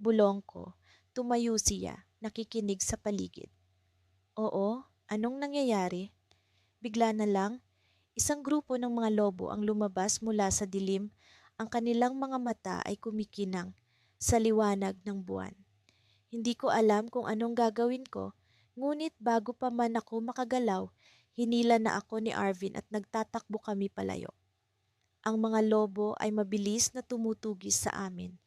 Bulong ko. Tumayo siya, nakikinig sa paligid. "Oo, anong nangyayari?" Bigla na lang, isang grupo ng mga lobo ang lumabas mula sa dilim. Ang kanilang mga mata ay kumikinang sa liwanag ng buwan. Hindi ko alam kung anong gagawin ko, ngunit bago pa man ako makagalaw, hinila na ako ni Arvin at nagtatakbo kami palayo. Ang mga lobo ay mabilis na tumutugis sa amin,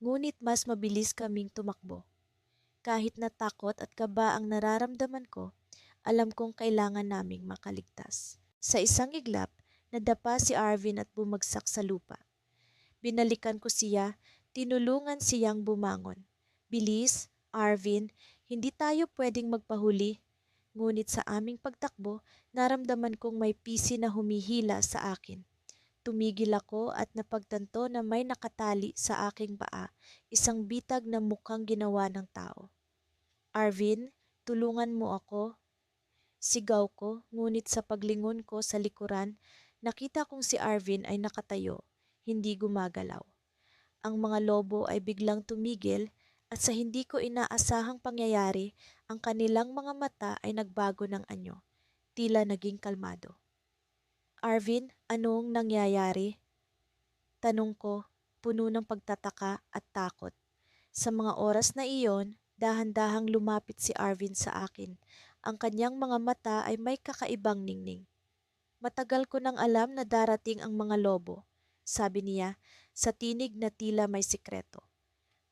ngunit mas mabilis kaming tumakbo. Kahit na takot at kaba ang nararamdaman ko, alam kong kailangan naming makaligtas. Sa isang iglap, nadapa si Arvin at bumagsak sa lupa. Binalikan ko siya, tinulungan siyang bumangon. "Bilis, Arvin, hindi tayo pwedeng magpahuli." Ngunit sa aming pagtakbo, naramdaman kong may pisi na humihila sa akin. Tumigil ako at napagtanto na may nakatali sa aking paa, isang bitag na mukhang ginawa ng tao. "Arvin, Tulungan mo ako, sigaw ko, ngunit sa paglingon ko sa likuran, nakita kong si Arvin ay nakatayo, hindi gumagalaw. Ang mga lobo ay biglang tumigil at sa hindi ko inaasahang pangyayari, ang kanilang mga mata ay nagbago ng anyo, tila naging kalmado. Arvin, anong nangyayari? Tanong ko, puno ng pagtataka at takot. Sa mga oras na iyon, dahan-dahang lumapit si Arvin sa akin. Ang kanyang mga mata ay may kakaibang ningning. Matagal ko nang alam na darating ang mga lobo, sabi niya, sa tinig na tila may sikreto.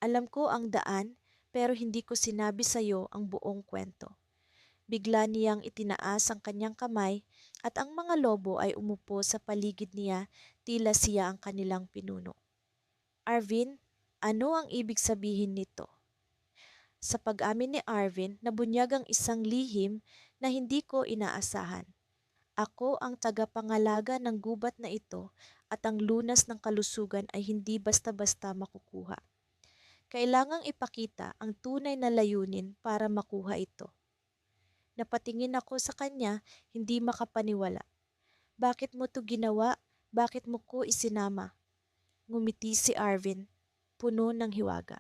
Alam ko ang daan, pero hindi ko sinabi sa iyo ang buong kwento. Bigla niyang itinaas ang kanyang kamay at ang mga lobo ay umupo sa paligid niya, tila siya ang kanilang pinuno. Arvin, ano ang ibig sabihin nito? Sa pag-amin ni Arvin, nabunyag ang isang lihim na hindi ko inaasahan. Ako ang tagapangalaga ng gubat na ito at ang lunas ng kalusugan ay hindi basta-basta makukuha. Kailangang ipakita ang tunay na layunin para makuha ito. Napatingin ako sa kanya, hindi makapaniwala. Bakit mo to ginawa? Bakit mo ko isinama? Ngumiti si Arvin, puno ng hiwaga.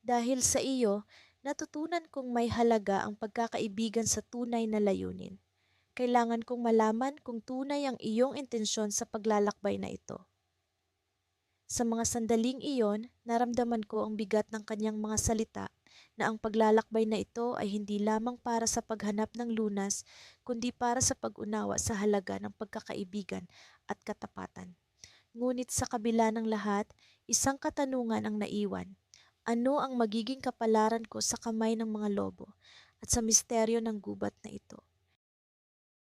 Dahil sa iyo, natutunan kong may halaga ang pagkakaibigan sa tunay na layunin. Kailangan kong malaman kung tunay ang iyong intensyon sa paglalakbay na ito. Sa mga sandaling iyon, naramdaman ko ang bigat ng kanyang mga salita na ang paglalakbay na ito ay hindi lamang para sa paghanap ng lunas, kundi para sa pag-unawa sa halaga ng pagkakaibigan at katapatan. Ngunit sa kabila ng lahat, isang katanungan ang naiwan. Ano ang magiging kapalaran ko sa kamay ng mga lobo at sa misteryo ng gubat na ito?